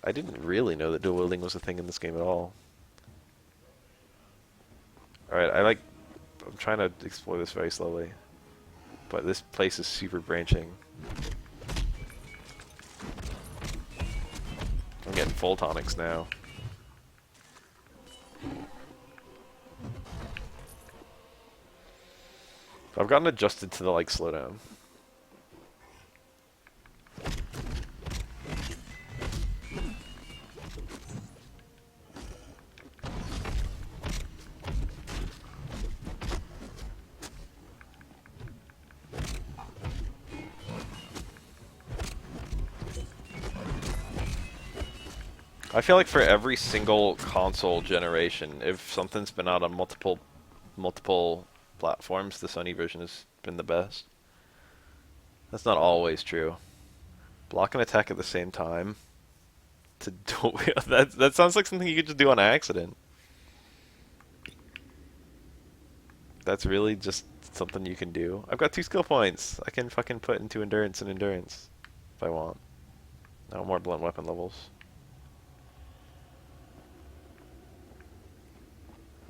I didn't really know that dual wielding was a thing in this game at all. Alright, I'm trying to explore this very slowly. But this place is super branching. I'm getting full tonics now. I've gotten adjusted to the, like, slowdown. I feel like for every single console generation, if something's been out on multiple platforms, the Sony version has been the best. That's not always true. Block and attack at the same time. That sounds like something you could just do on accident. That's really just something you can do. I've got 2 skill points. I can fucking put into endurance and endurance if I want. No more blunt weapon levels.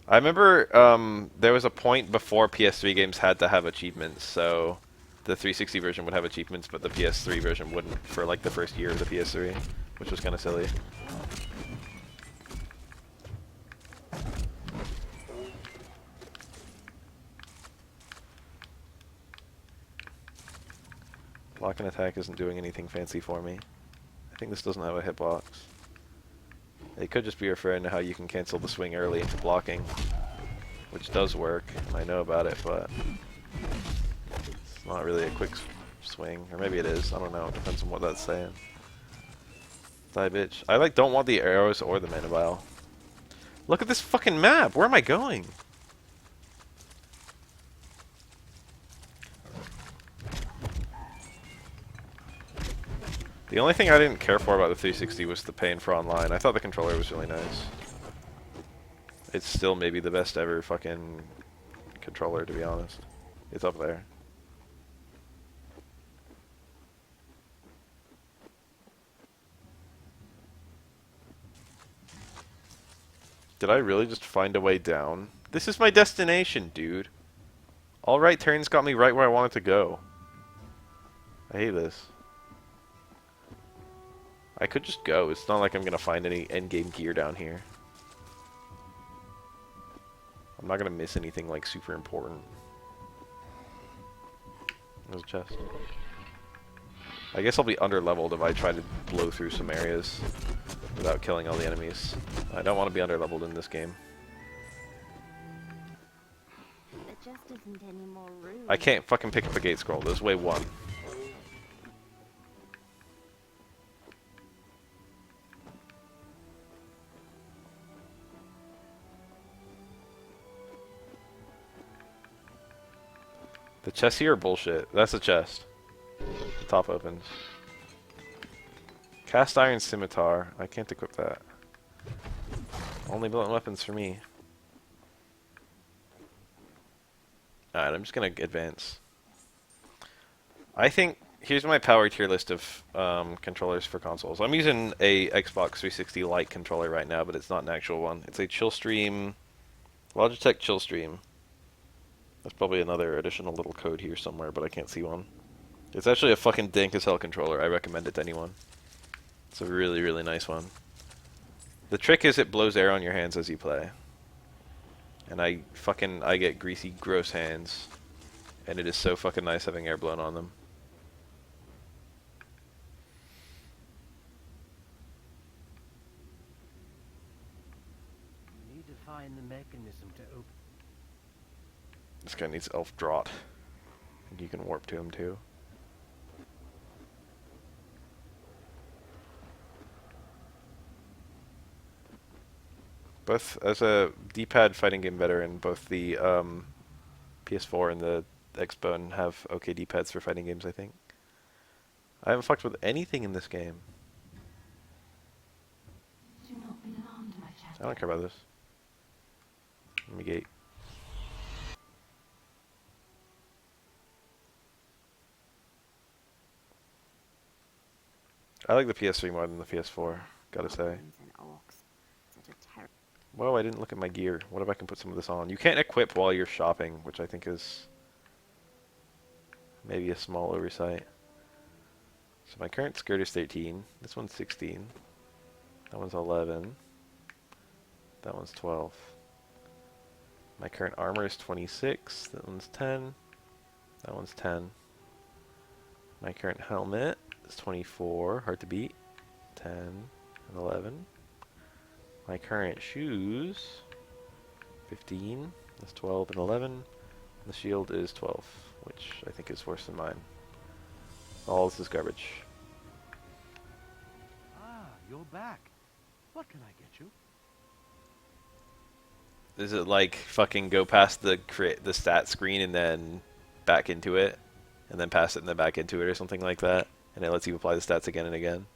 I remember there was a point before PS3 games had to have achievements, so the 360 version would have achievements, but the PS3 version wouldn't for like the first year of the PS3, which was kind of silly. Block and attack isn't doing anything fancy for me. I think this doesn't have a hitbox. It could just be referring to how you can cancel the swing early into blocking, which does work, and I know about it, but it's not really a quick swing, or maybe it is, I don't know, it depends on what that's saying. Die bitch. I like don't want the arrows or the mana vial. Look at this fucking map, where am I going? The only thing I didn't care for about the 360 was the paying for online. I thought the controller was really nice. It's still maybe the best ever fucking controller, to be honest. It's up there. Did I really just find a way down? This is my destination, dude. All right turns got me right where I wanted to go. I hate this. I could just go. It's not like I'm gonna find any endgame gear down here. I'm not gonna miss anything like super important. There's a chest. I guess I'll be underleveled if I try to blow through some areas without killing all the enemies. I don't want to be underleveled in this game. There just isn't any more room. I can't fucking pick up a gate scroll. There's way one. The chests here are bullshit. That's a chest. The top opens. Cast iron scimitar. I can't equip that. Only blunt weapons for me. Alright, I'm just gonna advance. I think here's my power tier list of controllers for consoles. I'm using a Xbox 360 Lite controller right now, but it's not an actual one. It's a Chillstream, Logitech Chillstream. There's probably another additional little code here somewhere, but I can't see one. It's actually a fucking dank as hell controller. I recommend it to anyone. It's a really, really nice one. The trick is it blows air on your hands as you play. And I get greasy, gross hands. And it is so fucking nice having air blown on them. You need to find the mechanism to open. This guy needs elf draught. And you can warp to him too. Both as a D-pad fighting game veteran, both the PS4 and the Xbone have okay D-pads for fighting games, I think. I haven't fucked with anything in this game. I don't care about this. Let me gate. I like the PS3 more than the PS4, gotta say. Goblins and orcs. Such a terror. Whoa, I didn't look at my gear. What if I can put some of this on? You can't equip while you're shopping, which I think is maybe a small oversight. So my current skirt is 13. This one's 16. That one's 11. That one's 12. My current armor is 26. That one's 10. That one's 10. My current helmet is 24. Hard to beat. 10 and 11. My current shoes, 15, that's 12 and 11. And the shield is 12, which I think is worse than mine. All this is garbage. Ah, you're back. What can I get you? Is it like fucking go past the stat screen and then back into it, and then pass it and then back into it or something like that, and it lets you apply the stats again and again?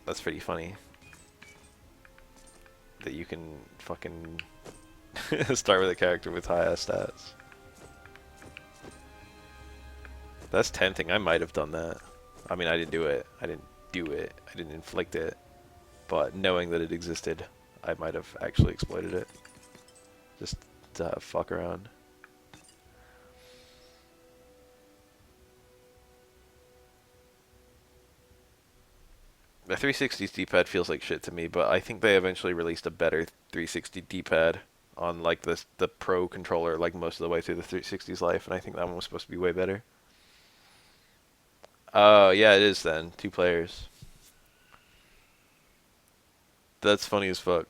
That's pretty funny. That you can fucking start with a character with high ass stats. That's tempting. I might have done that. I mean, I didn't do it. I didn't do it. I didn't inflict it. But knowing that it existed, I might have actually exploited it. Just to fuck around. The 360's D-pad feels like shit to me, but I think they eventually released a better 360 D-pad on like the Pro controller like most of the way through the 360's life, and I think that one was supposed to be way better. Oh, yeah, it is then. 2 players. That's funny as fuck.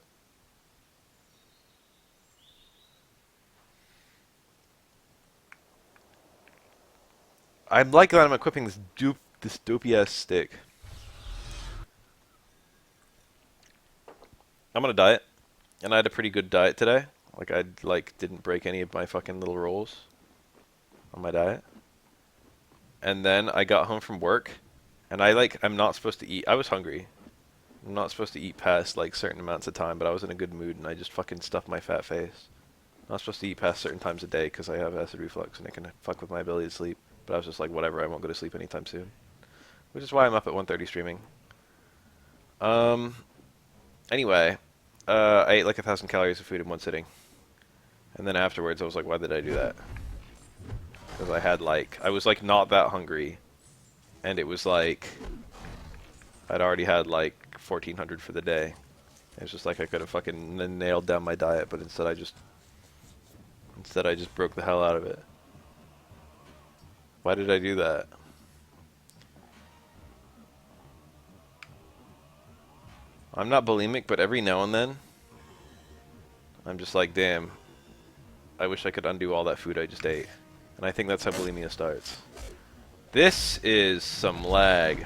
I'm like that I'm equipping this dopey ass stick. I'm on a diet, and I had a pretty good diet today. Like didn't break any of my fucking little rolls on my diet. and then I got home from work, and I'm not supposed to eat. I was hungry. I'm not supposed to eat past like certain amounts of time, but I was in a good mood, and I just fucking stuffed my fat face. I'm not supposed to eat past certain times a day because I have acid reflux, and it can fuck with my ability to sleep. But I was just like, whatever, I won't go to sleep anytime soon. Which is why I'm up at 1:30 streaming. Anyway, I ate like 1,000 calories of food in one sitting. And then afterwards, I was like, why did I do that? Because I was like not that hungry. And it was like, I'd already had like 1,400 for the day. It was just like I could have fucking nailed down my diet, but instead I just broke the hell out of it. Why did I do that? I'm not bulimic, but every now and then, I'm just like, damn, I wish I could undo all that food I just ate. And I think that's how bulimia starts. This is some lag.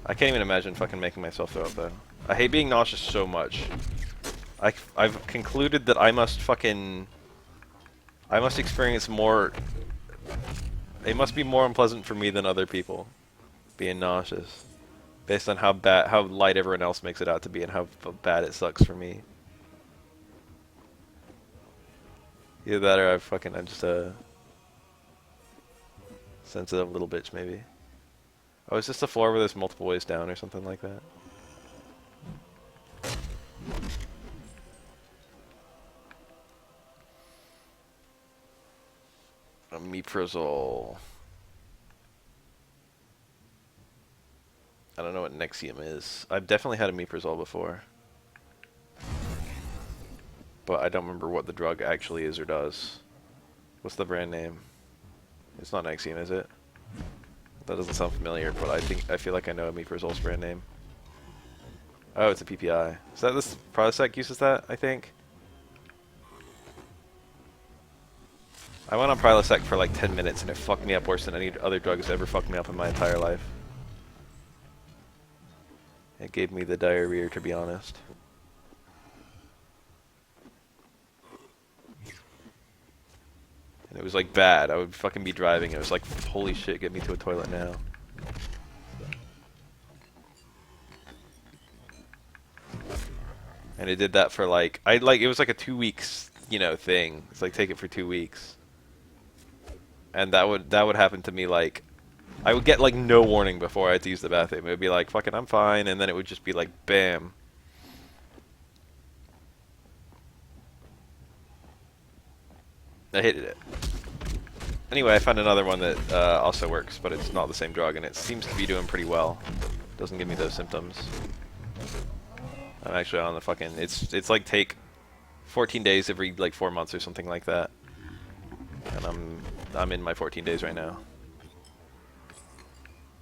I can't even imagine fucking making myself throw up, though. I hate being nauseous so much. I've concluded that I must experience more... It must be more unpleasant for me than other people, being nauseous. Based on how light everyone else makes it out to be and how bad it sucks for me. Either that or I'm just a sensitive little bitch, maybe. Oh, is this the floor where there's multiple ways down or something like that? Omeprazole. I don't know what Nexium is. I've definitely had omeprazole before. But I don't remember what the drug actually is or does. What's the brand name? It's not Nexium, is it? That doesn't sound familiar, but I feel like I know omeprazole's brand name. Oh, it's a PPI. Is that this Prozac uses that, I think? I went on Prilosec for like 10 minutes and it fucked me up worse than any other drug has ever fucked me up in my entire life. It gave me the diarrhea, to be honest. And it was like bad. I would fucking be driving. It was like, holy shit, get me to a toilet now. And it did that for like, it was like a 2 weeks, thing. It's like, take it for 2 weeks. And that would happen to me like, I would get like no warning before I had to use the bathroom. It would be like, fucking I'm fine, and then it would just be like, bam. I hated it. Anyway, I found another one that also works, but it's not the same drug, and it seems to be doing pretty well. Doesn't give me those symptoms. I'm actually on the fucking, it's like take 14 days every like 4 months or something like that. And I'm in my 14 days right now.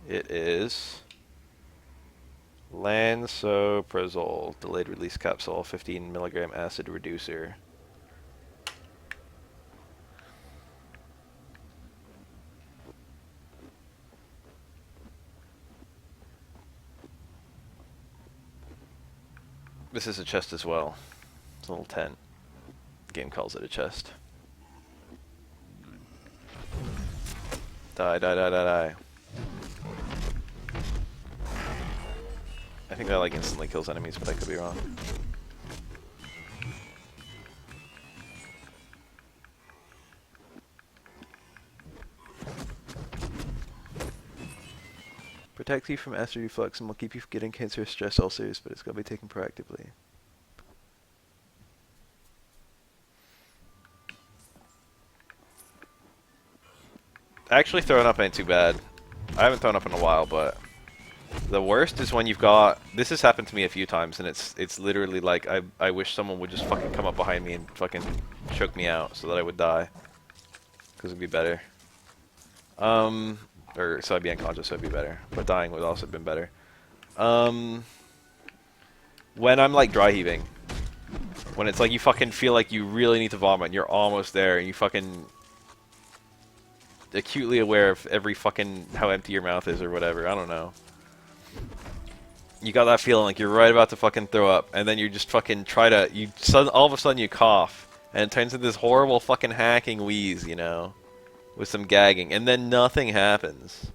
It is lansoprazole, delayed release capsule, 15 milligram acid reducer. This is a chest as well. It's a little tent. The game calls it a chest. Die, die, die, die, die. I think that like instantly kills enemies, but I could be wrong. Protects you from acid reflux and will keep you from getting cancerous stress ulcers, but it's got to be taken proactively. Actually, throwing up ain't too bad. I haven't thrown up in a while, but the worst is when you've got... This has happened to me a few times, and it's literally like I wish someone would just fucking come up behind me and fucking choke me out so that I would die. Because it'd be better. Or so I'd be unconscious, so it'd be better. But dying would also have been better. When I'm like dry heaving, when it's like you fucking feel like you really need to vomit and you're almost there and you fucking acutely aware of every fucking how empty your mouth is or whatever, I don't know. You got that feeling like you're right about to fucking throw up, and then you just fucking try to, all of a sudden you cough, and it turns into this horrible fucking hacking wheeze, with some gagging, and then nothing happens.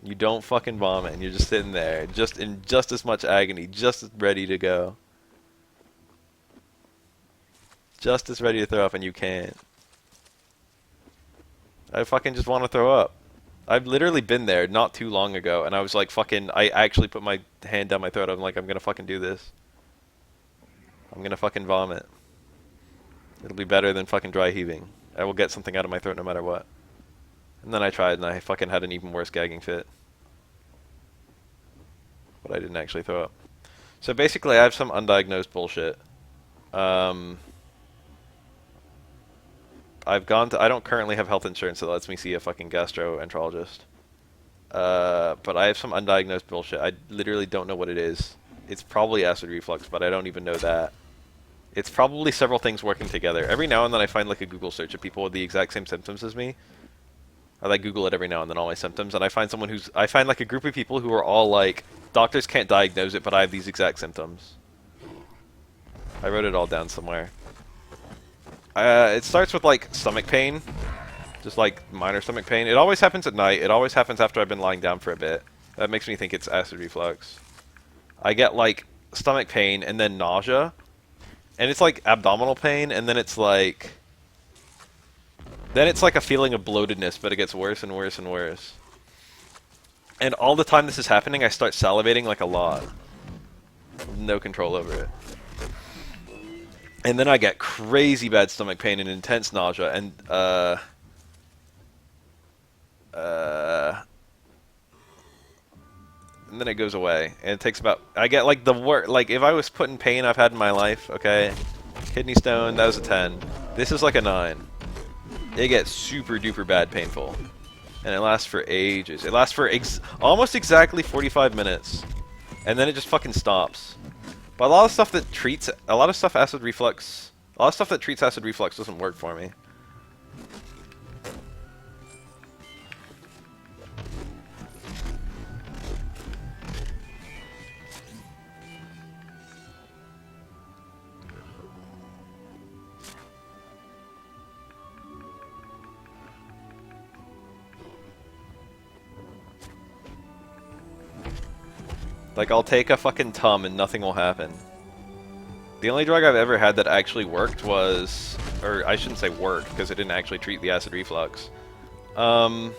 You don't fucking vomit, and you're just sitting there, just in just as much agony, just as ready to go. Just as ready to throw up, and you can't. I fucking just want to throw up. I've literally been there not too long ago, and I was like fucking, I actually put my hand down my throat. I'm like, I'm gonna fucking do this. I'm gonna fucking vomit. It'll be better than fucking dry heaving. I will get something out of my throat no matter what. And then I tried, and I fucking had an even worse gagging fit. But I didn't actually throw up. So basically, I have some undiagnosed bullshit. I've gone to, I don't currently have health insurance that lets me see a fucking gastroenterologist. But I have some undiagnosed bullshit. I literally don't know what it is. It's probably acid reflux, but I don't even know that. It's probably several things working together. Every now and then I find like a Google search of people with the exact same symptoms as me. I like Google it every now and then, all my symptoms, and I find I find like a group of people who are all like, doctors can't diagnose it, but I have these exact symptoms. I wrote it all down somewhere. It starts with like stomach pain, just like minor stomach pain. It always happens at night. It always happens after I've been lying down for a bit. That makes me think it's acid reflux. I get like stomach pain and then nausea. And it's like abdominal pain, and then it's like a feeling of bloatedness, but it gets worse and worse and worse. And all the time this is happening, I start salivating like a lot. No control over it. And then I get crazy bad stomach pain and intense nausea, and and then it goes away. And it takes about, I get like the worst, like if I was put in pain I've had in my life, okay, kidney stone, that was a 10. This is like a 9. It gets super duper bad painful. And it lasts for ages. It lasts for almost exactly 45 minutes. And then it just fucking stops. But a lot of stuff that treats acid reflux doesn't work for me. Like, I'll take a fucking Tum and nothing will happen. The only drug I've ever had that actually worked was... Or, I shouldn't say worked, because it didn't actually treat the acid reflux. I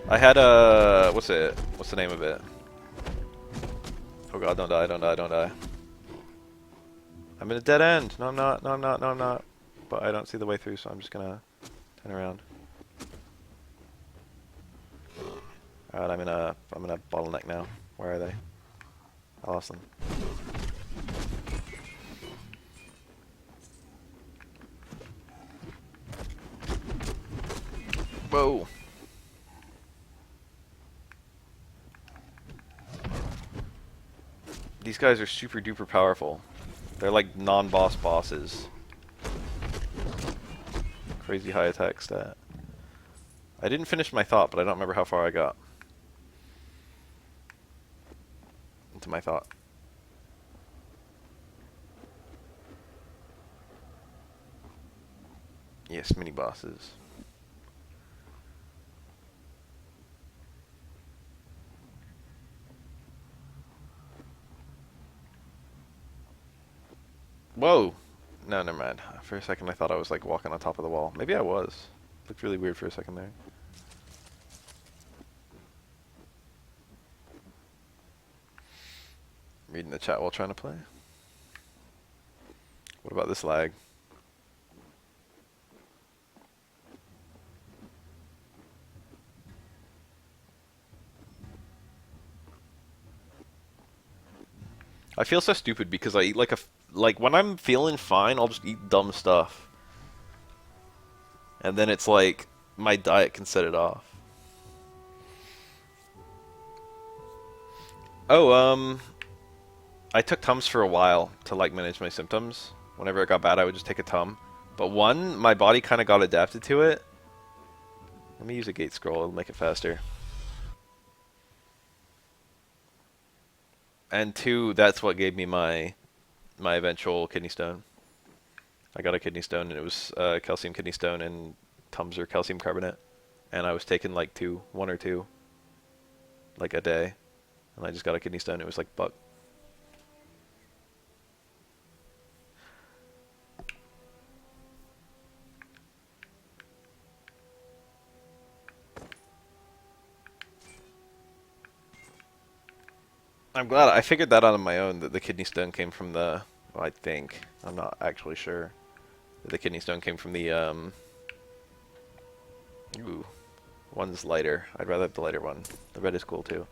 had a... What's it? What's the name of it? Oh god, don't die, don't die, don't die. I'm in a dead end! No, I'm not, no, I'm not, no, I'm not. But I don't see the way through, so I'm just gonna turn around. Alright, I'm in a bottleneck now. Where are they? I lost them. Whoa! These guys are super duper powerful. They're like non-boss bosses. Crazy high attack stat. I didn't finish my thought, but I don't remember how far I got. Into my thought. Yes, mini bosses. Whoa! No, never mind. For a second I thought I was like walking on top of the wall. Maybe I was. Looked really weird for a second there. Reading the chat while trying to play. What about this lag? I feel so stupid because I eat like when I'm feeling fine, I'll just eat dumb stuff. And then it's like my diet can set it off. Oh, I took Tums for a while to like manage my symptoms. Whenever it got bad, I would just take a Tum. But one, my body kind of got adapted to it. Let me use a gate scroll, it'll make it faster. And two, that's what gave me my eventual kidney stone. I got a kidney stone, and it was calcium kidney stone, and Tums or calcium carbonate, and I was taking like one or two, like a day, and I just got a kidney stone. It was like buck. I'm glad I figured that out on my own, that the kidney stone came from the, well, I think, I'm not actually sure, that the kidney stone came from the, ooh, one's lighter. I'd rather have the lighter one. The red is cool too.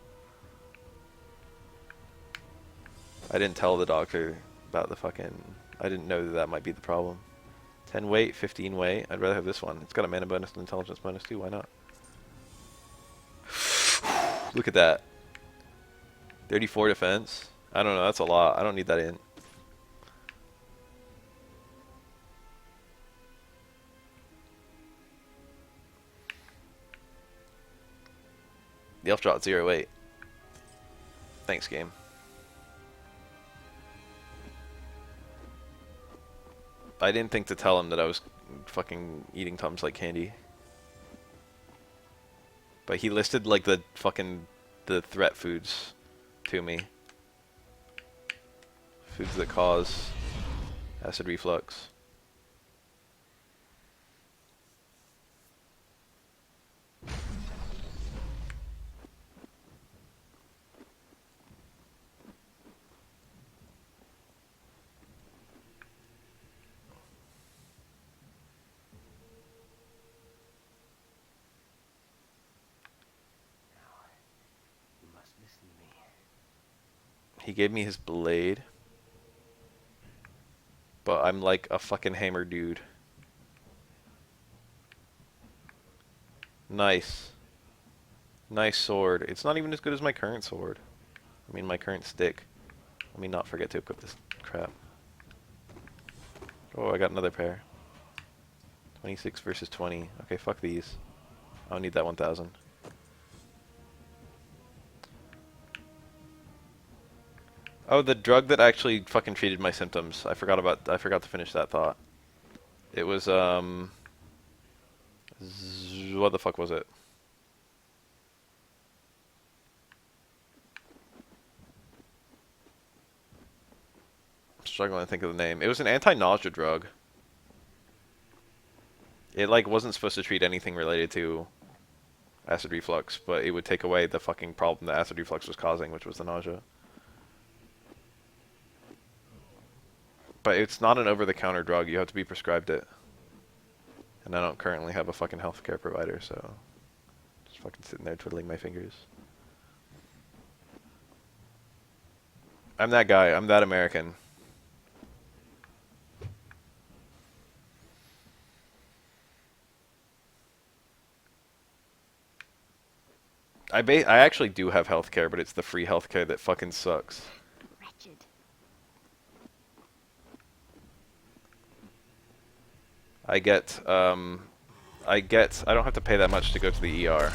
I didn't tell the doctor about the fucking, I didn't know that that might be the problem. 10 weight, 15 weight, I'd rather have this one. It's got a mana bonus and intelligence bonus too, why not? Look at that. 34 defense. I don't know, that's a lot. I don't need that in. The elf dropped 0 weight. Thanks, game. I didn't think to tell him that I was fucking eating Tums like candy. But he listed like the threat foods to me. Foods that cause acid reflux. You must listen to me. He gave me his blade. But I'm like a fucking hammer dude. Nice. Nice sword. It's not even as good as my current sword. I mean my current stick. Let me not forget to equip this crap. Oh, I got another pair. 26 versus 20. Okay, fuck these. I don't need that 1000. Oh, the drug that actually fucking treated my symptoms. I forgot to finish that thought. It was, what the fuck was it? I'm struggling to think of the name. It was an anti-nausea drug. It, like, wasn't supposed to treat anything related to acid reflux, but it would take away the fucking problem that acid reflux was causing, which was the nausea. But it's not an over-the-counter drug. You have to be prescribed it. And I don't currently have a fucking healthcare provider, so just fucking sitting there twiddling my fingers. I'm that guy. I'm that American. I actually do have healthcare, but it's the free healthcare that fucking sucks. Wretched. I don't have to pay that much to go to the ER.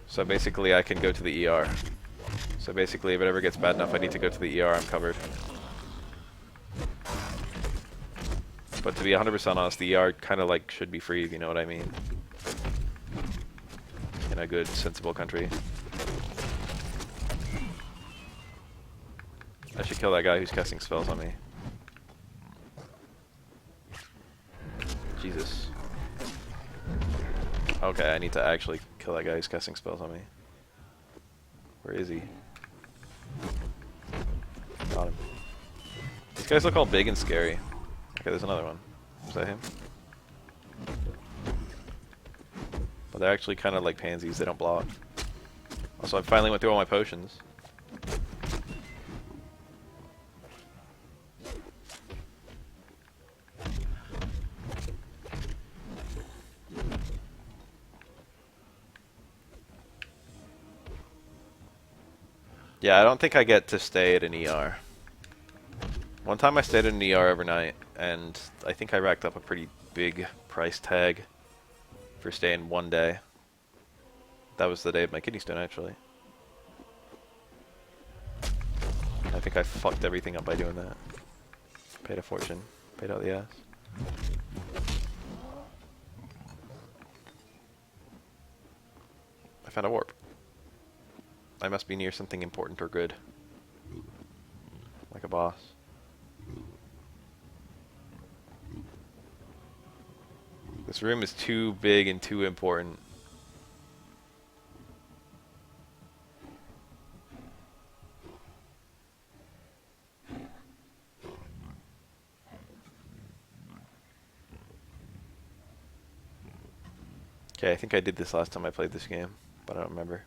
So basically I can go to the ER. So basically if it ever gets bad enough I need to go to the ER, I'm covered. But to be 100% honest, the ER kind of like should be free, if you know what I mean. In a good, sensible country. I should kill that guy who's casting spells on me. Jesus. Okay, I need to actually kill that guy who's casting spells on me. Where is he? Got him. These guys look all big and scary. Okay, there's another one. Is that him? But they're actually kind of like pansies, they don't block. Also, I finally went through all my potions. Yeah, I don't think I get to stay at an ER. One time I stayed at an ER overnight, and I think I racked up a pretty big price tag for staying one day. That was the day of my kidney stone, actually. I think I fucked everything up by doing that. Paid a fortune. Paid out the ass. I found a warp. I must be near something important or good. Like a boss. This room is too big and too important. Okay, I think I did this last time I played this game, but I don't remember.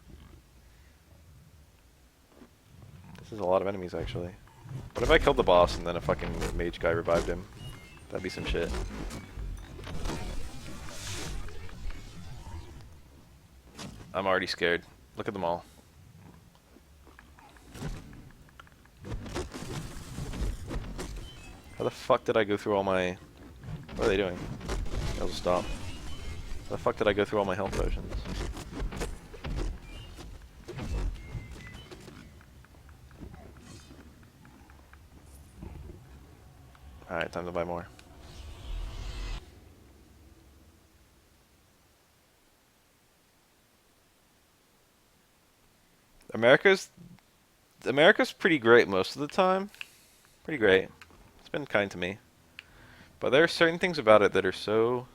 This is a lot of enemies, actually. What if I killed the boss and then a fucking mage guy revived him? That'd be some shit. I'm already scared. Look at them all. How the fuck did I go through all my... What are they doing? They'll just stop. How the fuck did I go through all my health potions? Alright, time to buy more. America's pretty great most of the time. Pretty great. It's been kind to me. But there are certain things about it that are so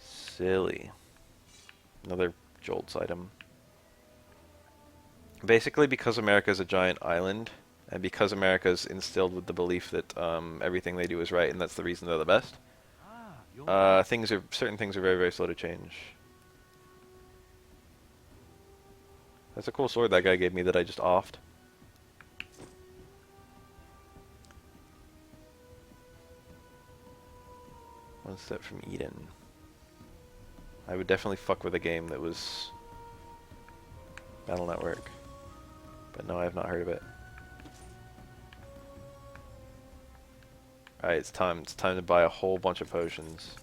silly. Another Jolts item. Basically, because America is a giant island, and because America's instilled with the belief that everything they do is right, and that's the reason they're the best, certain things are very, very slow to change. That's a cool sword that guy gave me that I just offed. One step from Eden. I would definitely fuck with a game that was Battle Network. But no, I have not heard of it. Alright, it's time. It's time to buy a whole bunch of potions.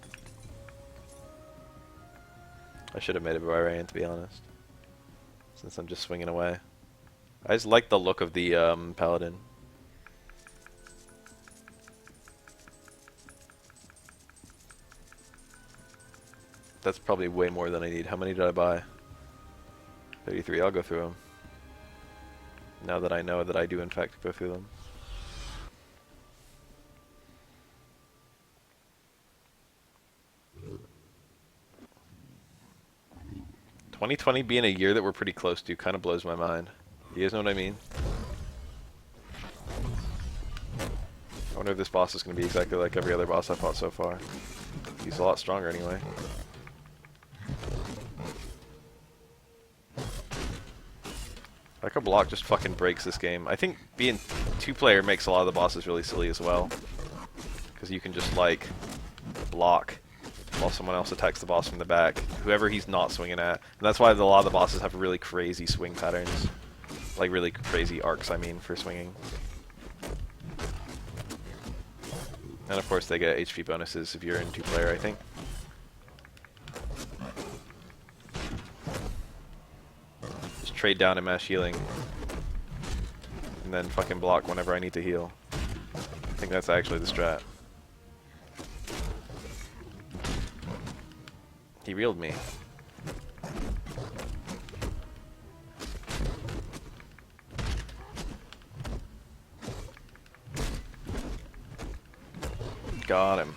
I should have made a barbarian, to be honest. Since I'm just swinging away. I just like the look of the paladin. That's probably way more than I need. How many did I buy? 33. I'll go through them. Now that I know that I do in fact go through them. "2020 being a year that we're pretty close to kind of blows my mind. You guys know what I mean? I wonder if this boss is going to be exactly like every other boss I've fought so far. He's a lot stronger anyway. Like a block just fucking breaks this game. I think being two-player makes a lot of the bosses really silly as well. Because you can just, like, block while someone else attacks the boss from the back. Whoever he's not swinging at. And that's why a lot of the bosses have really crazy swing patterns. Like, really crazy arcs, I mean, for swinging. And of course they get HP bonuses if you're in two-player, I think. Just trade down and mash healing. And then fucking block whenever I need to heal. I think that's actually the strat. He reeled me. Got him.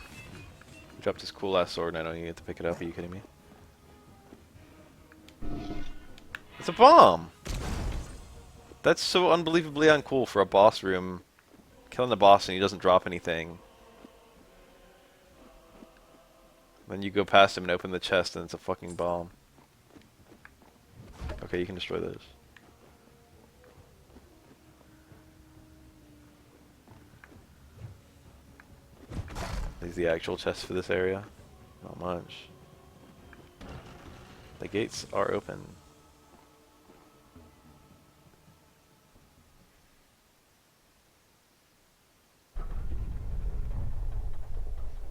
He dropped his cool ass sword and I don't even get to pick it up. Are you kidding me? It's a bomb! That's so unbelievably uncool for a boss room. Killing the boss and he doesn't drop anything. Then you go past him and open the chest and it's a fucking bomb. Okay, you can destroy those. Is the actual chest for this area? Not much. The gates are open.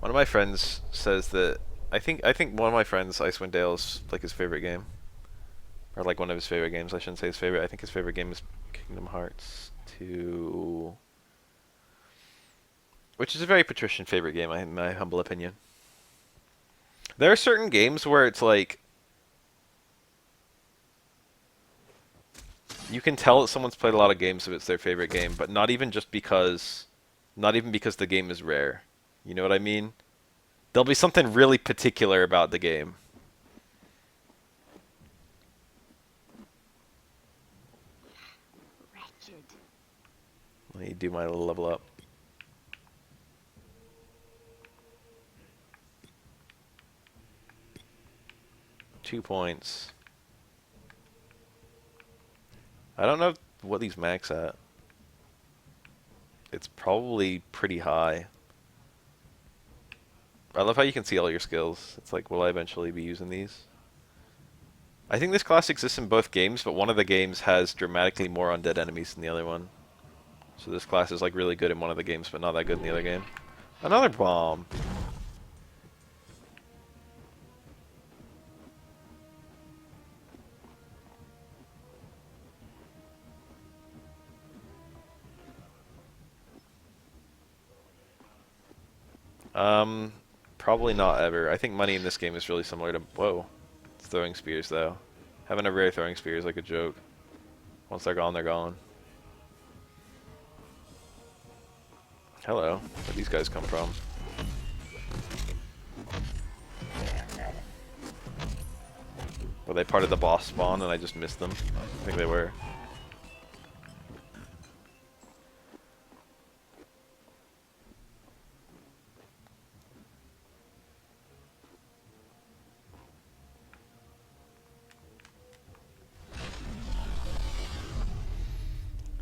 One of my friends says that I think one of my friends, Icewind Dale, is like his favorite game. Or like one of his favorite games. I shouldn't say his favorite. I think his favorite game is Kingdom Hearts 2. Which is a very patrician favorite game, in my humble opinion. There are certain games where it's like... You can tell that someone's played a lot of games if it's their favorite game, but not even because the game is rare. You know what I mean? There'll be something really particular about the game. Wretched. Let me do my little level up. Two points. I don't know what these max at. It's probably pretty high. I love how you can see all your skills. It's like, will I eventually be using these? I think this class exists in both games, but one of the games has dramatically more undead enemies than the other one. So this class is like really good in one of the games, but not that good in the other game. Another bomb. Probably not ever. I think money in this game is really similar to... Whoa. It's throwing spears, though. Having a rare throwing spear is like a joke. Once they're gone, they're gone. Hello. Where'd these guys come from? Were they part of the boss spawn and I just missed them? I think they were.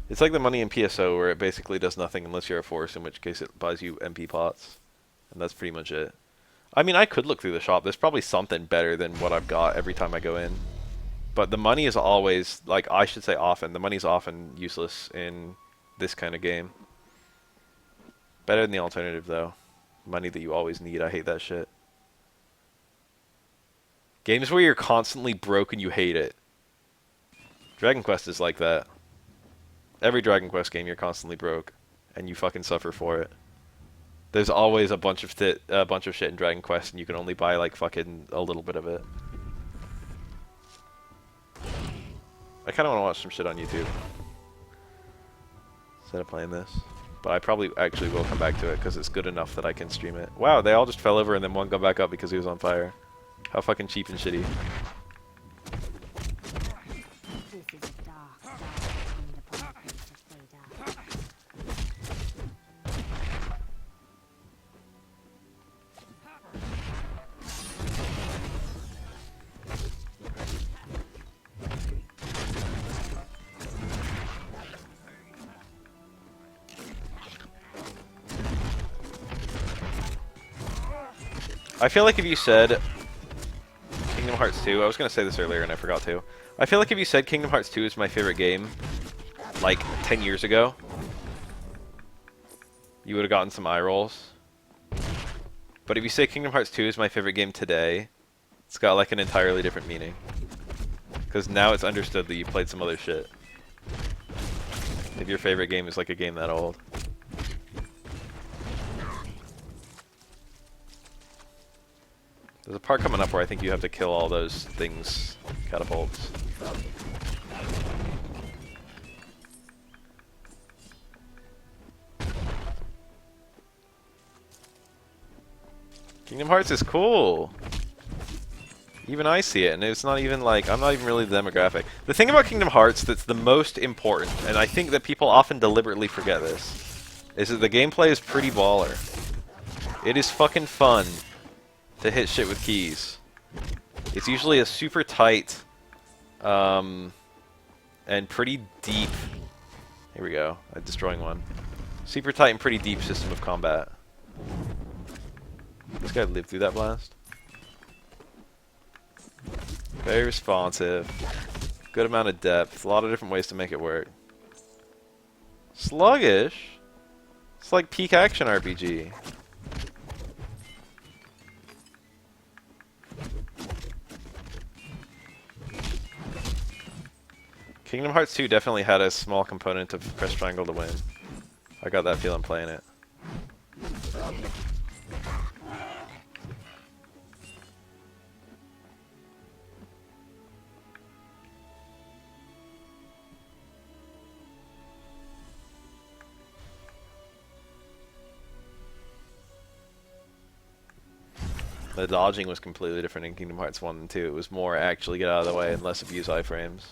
It's like the money in PSO where it basically does nothing unless you're a force, in which case it buys you MP pots. And that's pretty much it. I mean, I could look through the shop. There's probably something better than what I've got every time I go in. But the money is always, like, I should say often, the money's often useless in this kind of game. Better than the alternative, though. Money that you always need. I hate that shit. Games where you're constantly broke and you hate it. Dragon Quest is like that. Every Dragon Quest game, you're constantly broke, and you fucking suffer for it. There's always a bunch of shit in Dragon Quest, and you can only buy like fucking a little bit of it. I kind of want to watch some shit on YouTube instead of playing this, but I probably actually will come back to it because it's good enough that I can stream it. Wow, they all just fell over and then one got back up because he was on fire. How fucking cheap and shitty. This is a dark, dark kind upon the face of Feydark. I feel like if you said Kingdom Hearts 2, I was going to say this earlier and I forgot to. I feel like if you said Kingdom Hearts 2 is my favorite game, like 10 years ago, you would have gotten some eye rolls. But if you say Kingdom Hearts 2 is my favorite game today, it's got like an entirely different meaning. Because now it's understood that you played some other shit. If your favorite game is like a game that old. There's a part coming up where I think you have to kill all those things, catapults. Kingdom Hearts is cool. Even I see it, and it's not even like, I'm not even really the demographic. The thing about Kingdom Hearts that's the most important, and I think that people often deliberately forget this, is that the gameplay is pretty baller. It is fucking fun to hit shit with keys. It's usually a super tight, and pretty deep, here we go, I'm destroying one. Super tight and pretty deep system of combat. This guy lived through that blast. Very responsive. Good amount of depth. A lot of different ways to make it work. Sluggish? It's like peak action RPG. Kingdom Hearts 2 definitely had a small component of press triangle to win. I got that feeling playing it. The dodging was completely different in Kingdom Hearts 1 and 2. It was more actually get out of the way and less abuse iframes.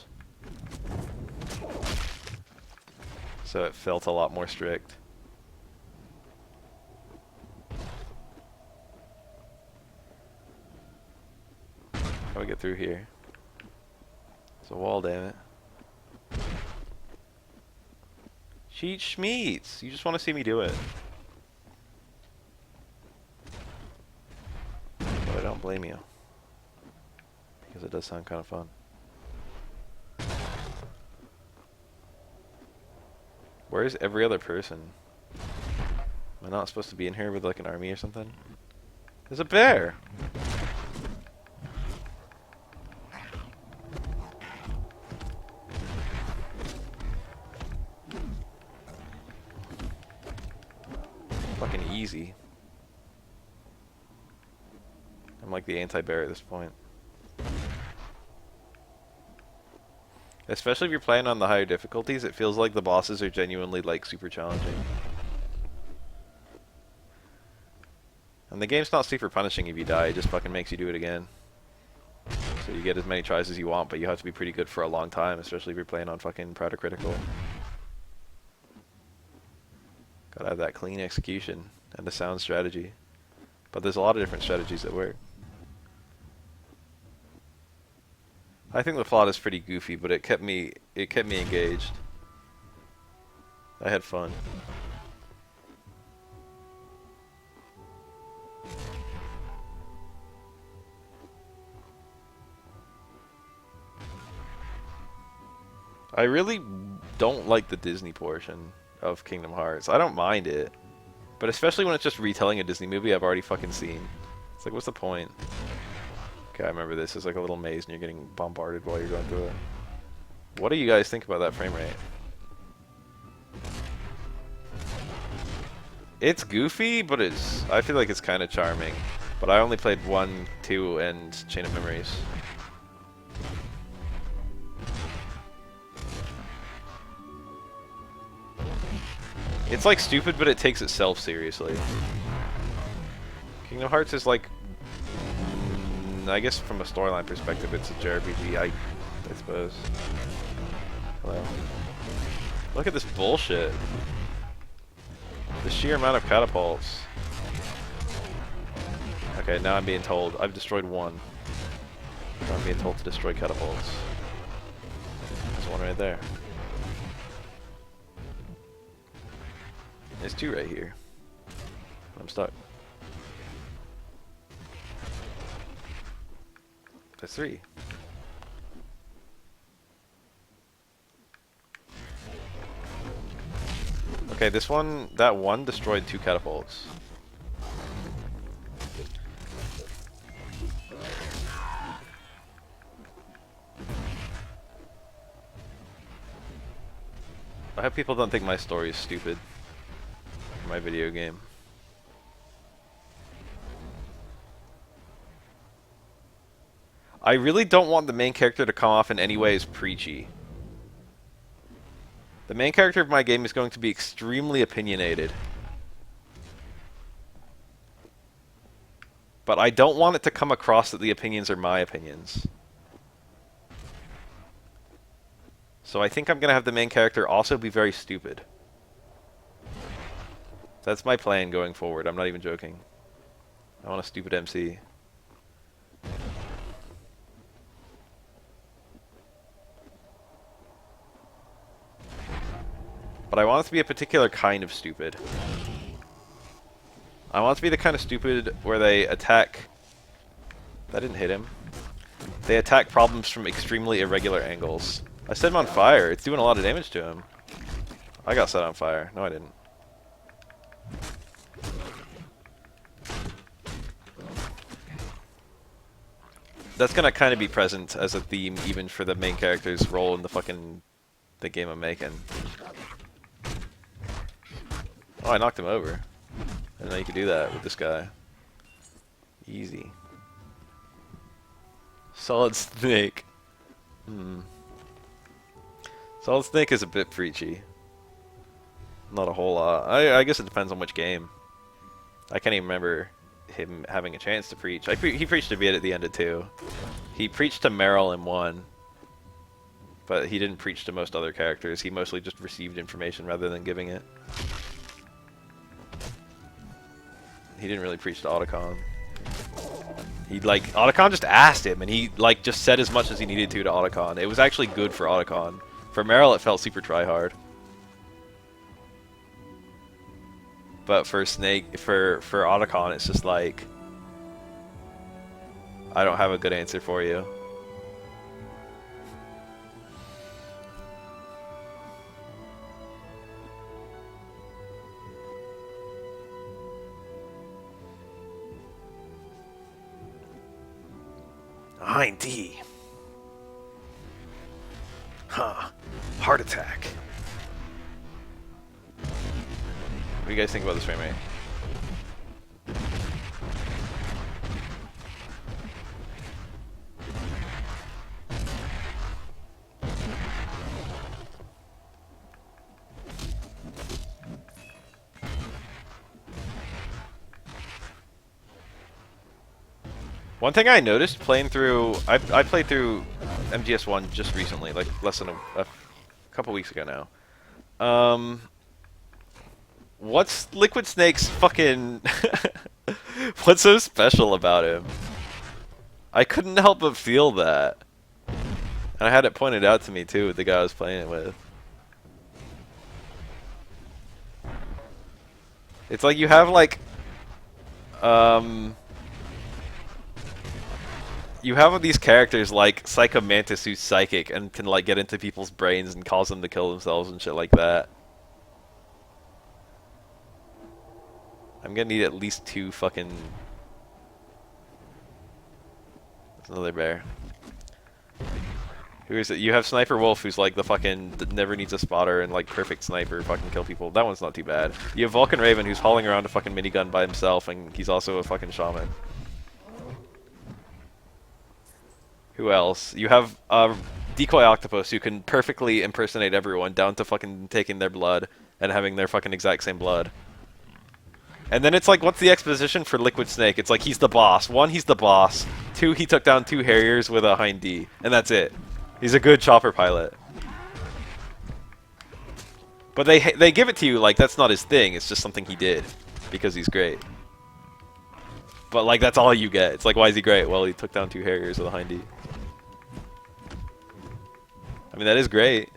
So it felt a lot more strict. How do we get through here? It's a wall, damn it. Cheat Schmeats! You just want to see me do it. But I don't blame you. Because it does sound kind of fun. Where's every other person? Am I not supposed to be in here with like an army or something? There's a bear! Fucking easy. I'm like the anti-bear at this point. Especially if you're playing on the higher difficulties, it feels like the bosses are genuinely like super challenging. And the game's not super punishing if you die, it just fucking makes you do it again. So you get as many tries as you want, but you have to be pretty good for a long time, especially if you're playing on fucking Proud or Critical. Gotta have that clean execution and a sound strategy. But there's a lot of different strategies that work. I think the plot is pretty goofy, but it kept me engaged. I had fun. I really don't like the Disney portion of Kingdom Hearts. I don't mind it. But especially when it's just retelling a Disney movie I've already fucking seen. It's like, what's the point? Okay, I remember this. It's like a little maze and you're getting bombarded while you're going through it. What do you guys think about that frame rate? It's goofy, but I feel like it's kind of charming. But I only played 1, 2, and Chain of Memories. It's like stupid, but it takes itself seriously. Kingdom Hearts is like, I guess from a storyline perspective, it's a JRPG, I suppose. Hello. Look at this bullshit. The sheer amount of catapults. Okay, now I'm being told. I've destroyed one. Now I'm being told to destroy catapults. There's one right there. There's 2 right here. I'm stuck. There's 3. Okay, this one, that one destroyed 2 catapults. I hope people don't think my story is stupid. My video game. I really don't want the main character to come off in any way as preachy. The main character of my game is going to be extremely opinionated. But I don't want it to come across that the opinions are my opinions. So I think I'm going to have the main character also be very stupid. That's my plan going forward. I'm not even joking. I want a stupid MC. But I want it to be a particular kind of stupid. I want it to be the kind of stupid where they attack... That didn't hit him. They attack problems from extremely irregular angles. I set him on fire. It's doing a lot of damage to him. I got set on fire. No, I didn't. That's gonna kind of be present as a theme even for the main character's role in the game I'm making. Oh, I knocked him over. I didn't know you could do that with this guy. Easy. Solid Snake. Solid Snake is a bit preachy. Not a whole lot. I guess it depends on which game. I can't even remember him having a chance to preach. He preached a bit at the end of 2. He preached to Meryl in 1. But he didn't preach to most other characters. He mostly just received information rather than giving it. He didn't really preach to Otacon. Otacon just asked him, and he, just said as much as he needed to Otacon. It was actually good for Otacon. For Meryl, it felt super try-hard. But for Snake, for Otacon, it's just like, I don't have a good answer for you. Hind D. Huh. Heart attack. What do you guys think about this frame rate? One thing I noticed playing through, I played through MGS1 just recently, like less than a couple weeks ago now. What's Liquid Snake's fucking... What's so special about him? I couldn't help but feel that. And I had it pointed out to me too, with the guy I was playing it with. It's like you have you have these characters like Psycho Mantis who's psychic and can get into people's brains and cause them to kill themselves and shit like that. I'm gonna need at least 2 fucking... There's another bear. Who is it? You have Sniper Wolf, who's the fucking never needs a spotter and perfect sniper, fucking kill people. That one's not too bad. You have Vulcan Raven, who's hauling around a fucking minigun by himself, and he's also a fucking shaman. Who else? You have Decoy Octopus, who can perfectly impersonate everyone, down to fucking taking their blood and having their fucking exact same blood. And then it's what's the exposition for Liquid Snake? It's he's the boss. 1, he's the boss. 2, he took down 2 Harriers with a Hind D. And that's it. He's a good chopper pilot. But they give it to you that's not his thing. It's just something he did. Because he's great. But that's all you get. It's why is he great? Well, he took down 2 Harriers with a Hind D. I mean, that is great.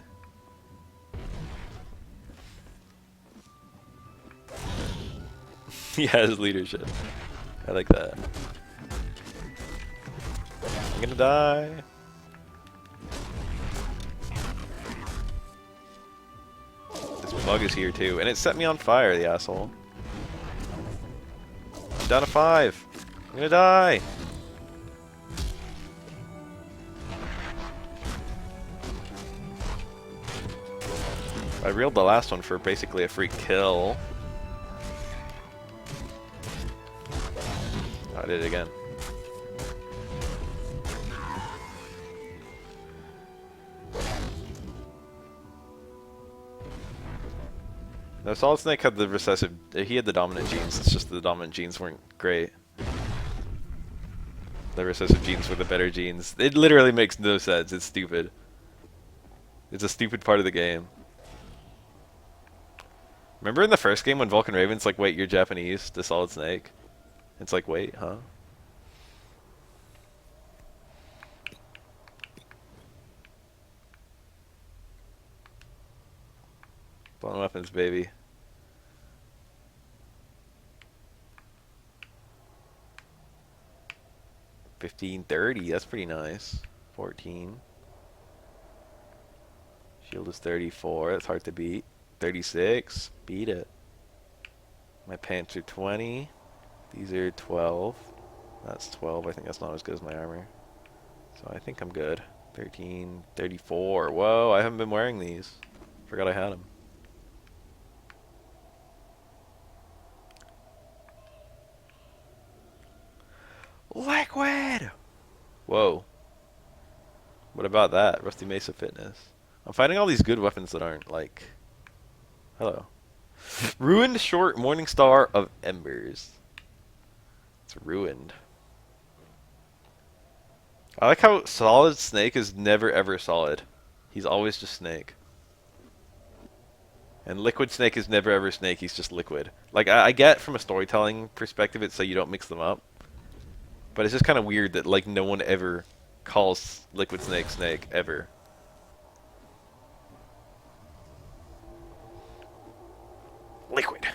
He has leadership. I like that. I'm gonna die. This bug is here too, and it set me on fire, the asshole. I'm down to 5. I'm gonna die. I reeled the last one for basically a free kill. I did it again. No, Solid Snake had the recessive. He had the dominant genes. It's just the dominant genes weren't great. The recessive genes were the better genes. It literally makes no sense. It's stupid. It's a stupid part of the game. Remember in the first game when Vulcan Raven's wait, you're Japanese to Solid Snake? It's wait, huh? Blown weapons, baby. $15.30, that's pretty nice. 14. Shield is 34, that's hard to beat. 36, beat it. My pants are 20. These are 12. That's 12. I think that's not as good as my armor. So I think I'm good. 13, 34. Whoa, I haven't been wearing these. Forgot I had them. Liquid! Whoa. What about that? Rusty Mesa Fitness. I'm finding all these good weapons that aren't Hello. Ruined Short Morning Star of Embers. It's ruined. I like how Solid Snake is never ever solid. He's always just Snake. And Liquid Snake is never ever Snake, he's just Liquid. Like, I get from a storytelling perspective it's so you don't mix them up. But it's just kind of weird that, like, no one ever calls Liquid Snake Snake, ever. Liquid.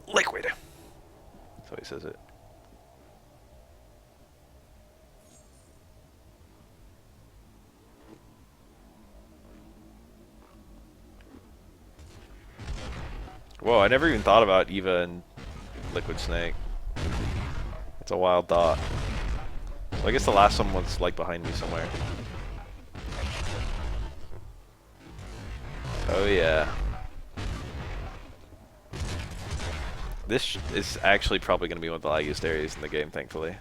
Liquid. That's how he says it. Whoa, I never even thought about Eva and Liquid Snake. It's a wild thought. So I guess the last one was like behind me somewhere. Oh yeah. This is actually probably going to be one of the laggiest areas in the game, thankfully.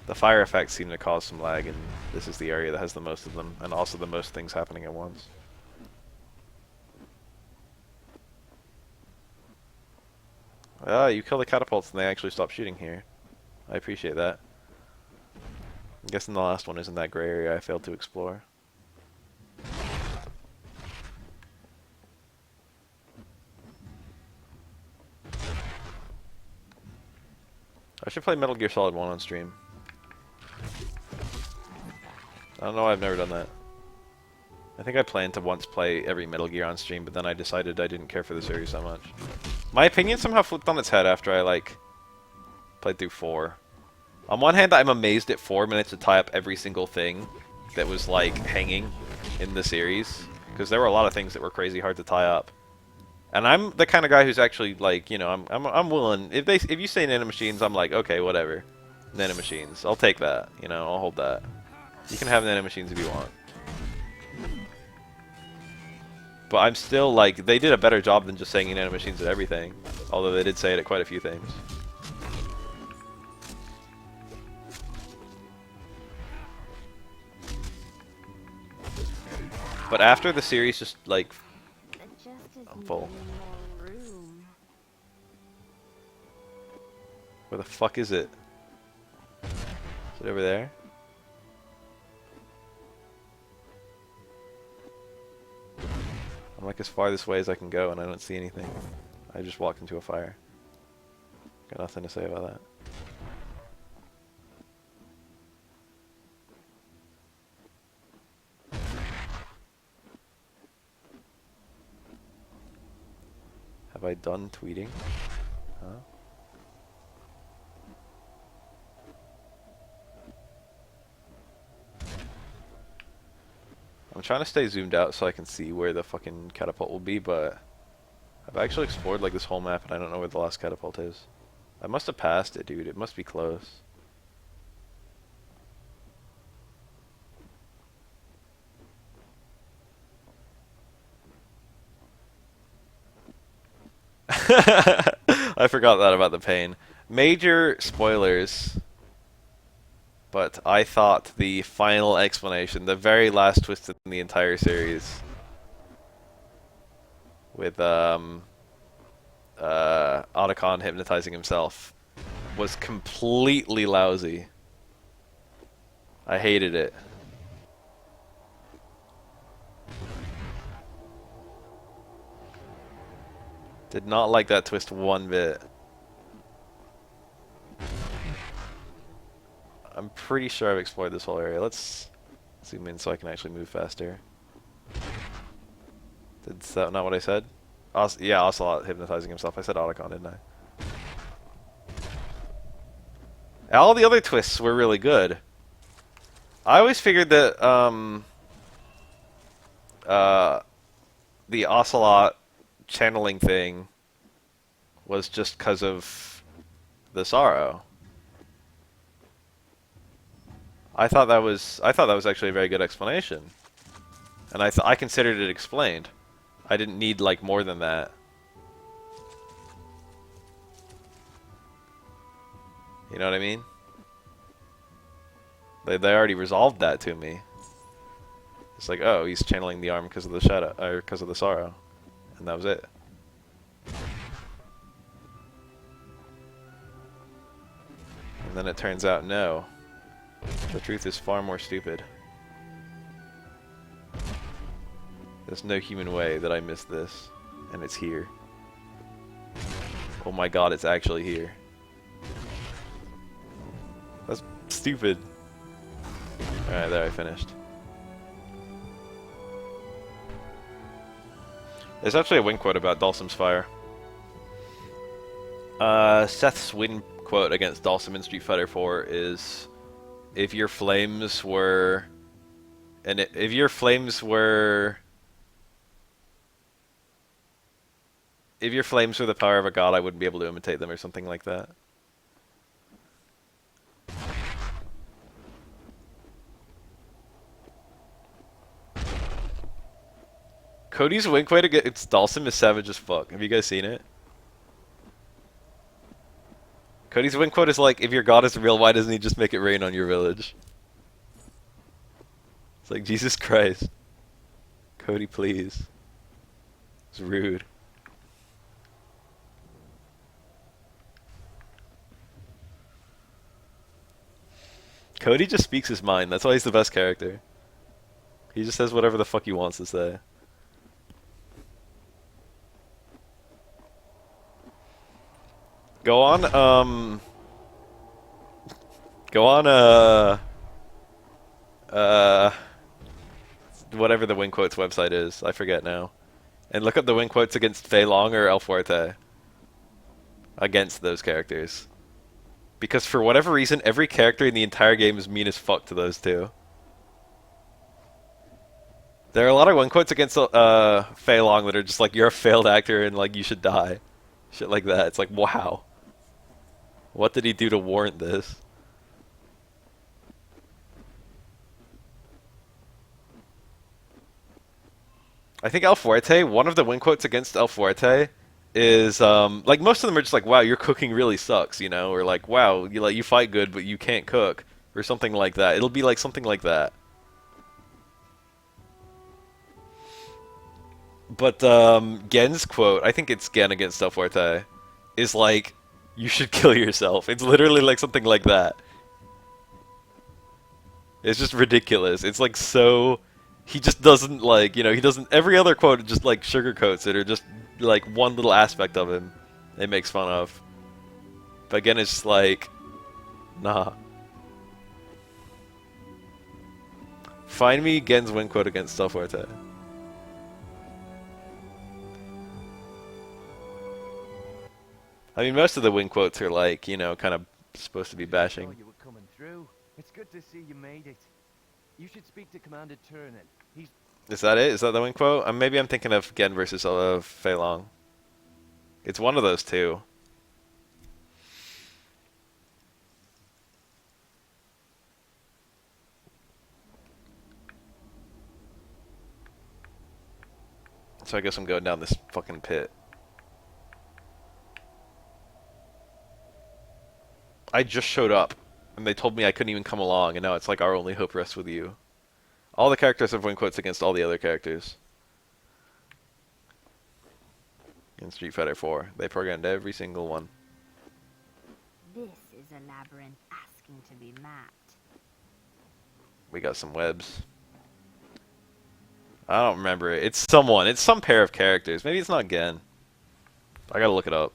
The fire effects seem to cause some lag, and this is the area that has the most of them, and also the most things happening at once. Ah, you kill the catapults and they actually stop shooting here. I appreciate that. I'm guessing the last one is in that gray area I failed to explore. I should play Metal Gear Solid 1 on stream. I don't know why I've never done that. I think I planned to once play every Metal Gear on stream, but then I decided I didn't care for the series that much. My opinion somehow flipped on its head after I, like, played through 4. On one hand, I'm amazed at 4 minutes to tie up every single thing that was, like, hanging in the series. Because there were a lot of things that were crazy hard to tie up. And I'm the kind of guy who's actually, like, you know, I'm willing. If you say nanomachines, I'm like, okay, whatever. Nanomachines. I'll take that. You know, I'll hold that. You can have nanomachines if you want. But I'm still, like, they did a better job than just saying nanomachines at everything. Although they did say it at quite a few things. But after the series just, like, I'm full. Where the fuck is it? Is it over there? I'm like as far this way as I can go and I don't see anything. I just walked into a fire. Got nothing to say about that. Have I done tweeting? Huh? I'm trying to stay zoomed out so I can see where the fucking catapult will be, but I've actually explored like this whole map and I don't know where the last catapult is. I must have passed it, dude. It must be close. I forgot that about the pain. Major spoilers. But I thought the final explanation, the very last twist in the entire series, with Otacon hypnotizing himself, was completely lousy. I hated it. Did not like that twist one bit. I'm pretty sure I've explored this whole area. Let's zoom in so I can actually move faster. Is that not what I said? Yeah, Ocelot hypnotizing himself. I said Otacon, didn't I? All the other twists were really good. I always figured that the Ocelot channeling thing was just because of the sorrow. I thought that was actually a very good explanation, and I considered it explained. I didn't need like more than that. You know what I mean? They already resolved that to me. It's like, oh, he's channeling the arm because of the shadow, or because of the sorrow, and that was it. then it turns out no. The truth is far more stupid. There's no human way that I missed this. And it's here. Oh my god, it's actually here. That's stupid. Alright, there, I finished. There's actually a win quote about Dalsim's fire. Seth's win quote against Dalsim in Street Fighter 4 is, if your flames were... if your flames were the power of a god, I wouldn't be able to imitate them, or something like that. Cody's win quote against Dalsim is savage as fuck. Have you guys seen it? Cody's win quote is like, if your god is real, why doesn't he just make it rain on your village? It's like, Jesus Christ. Cody, please. It's rude. Cody just speaks his mind. That's why he's the best character. He just says whatever the fuck he wants to say. Go on, whatever the win quotes website is, I forget now. And look up the win quotes against Fei Long or El Fuerte. Against those characters. Because for whatever reason, every character in the entire game is mean as fuck to those two. There are a lot of win quotes against Fei Long that are just like, you're a failed actor and like you should die. Shit like that. It's like, wow. What did he do to warrant this? I think El Fuerte, one of the win quotes against El Fuerte is, like, most of them are just like, wow, your cooking really sucks, you know? Or like, wow, you fight good, but you can't cook. Or something like that. It'll be like something like that. But, Gen's quote, I think it's Gen against El Fuerte, is like, you should kill yourself. It's literally like something like that. It's just ridiculous. It's like so... He just doesn't like, you know, he doesn't... Every other quote just like sugarcoats it, or just like one little aspect of him it makes fun of. But again, it's just like... Nah. Find me Gen's win quote against El Fuerte. I mean, most of the win quotes are like, you know, kind of supposed to be bashing. You were coming through. It's good to see you made it. You should speak to Commander Turner. He's... Is that it? Is that the win quote? Maybe I'm thinking of Gen versus Fei Long. It's one of those two. So I guess I'm going down this fucking pit. I just showed up, and they told me I couldn't even come along, and now it's like our only hope rests with you. All the characters have win quotes against all the other characters. In Street Fighter 4. They programmed every single one. This is a labyrinth asking to be mapped. We got some webs. I don't remember it. It's someone. It's some pair of characters. Maybe it's not Gen. I gotta look it up.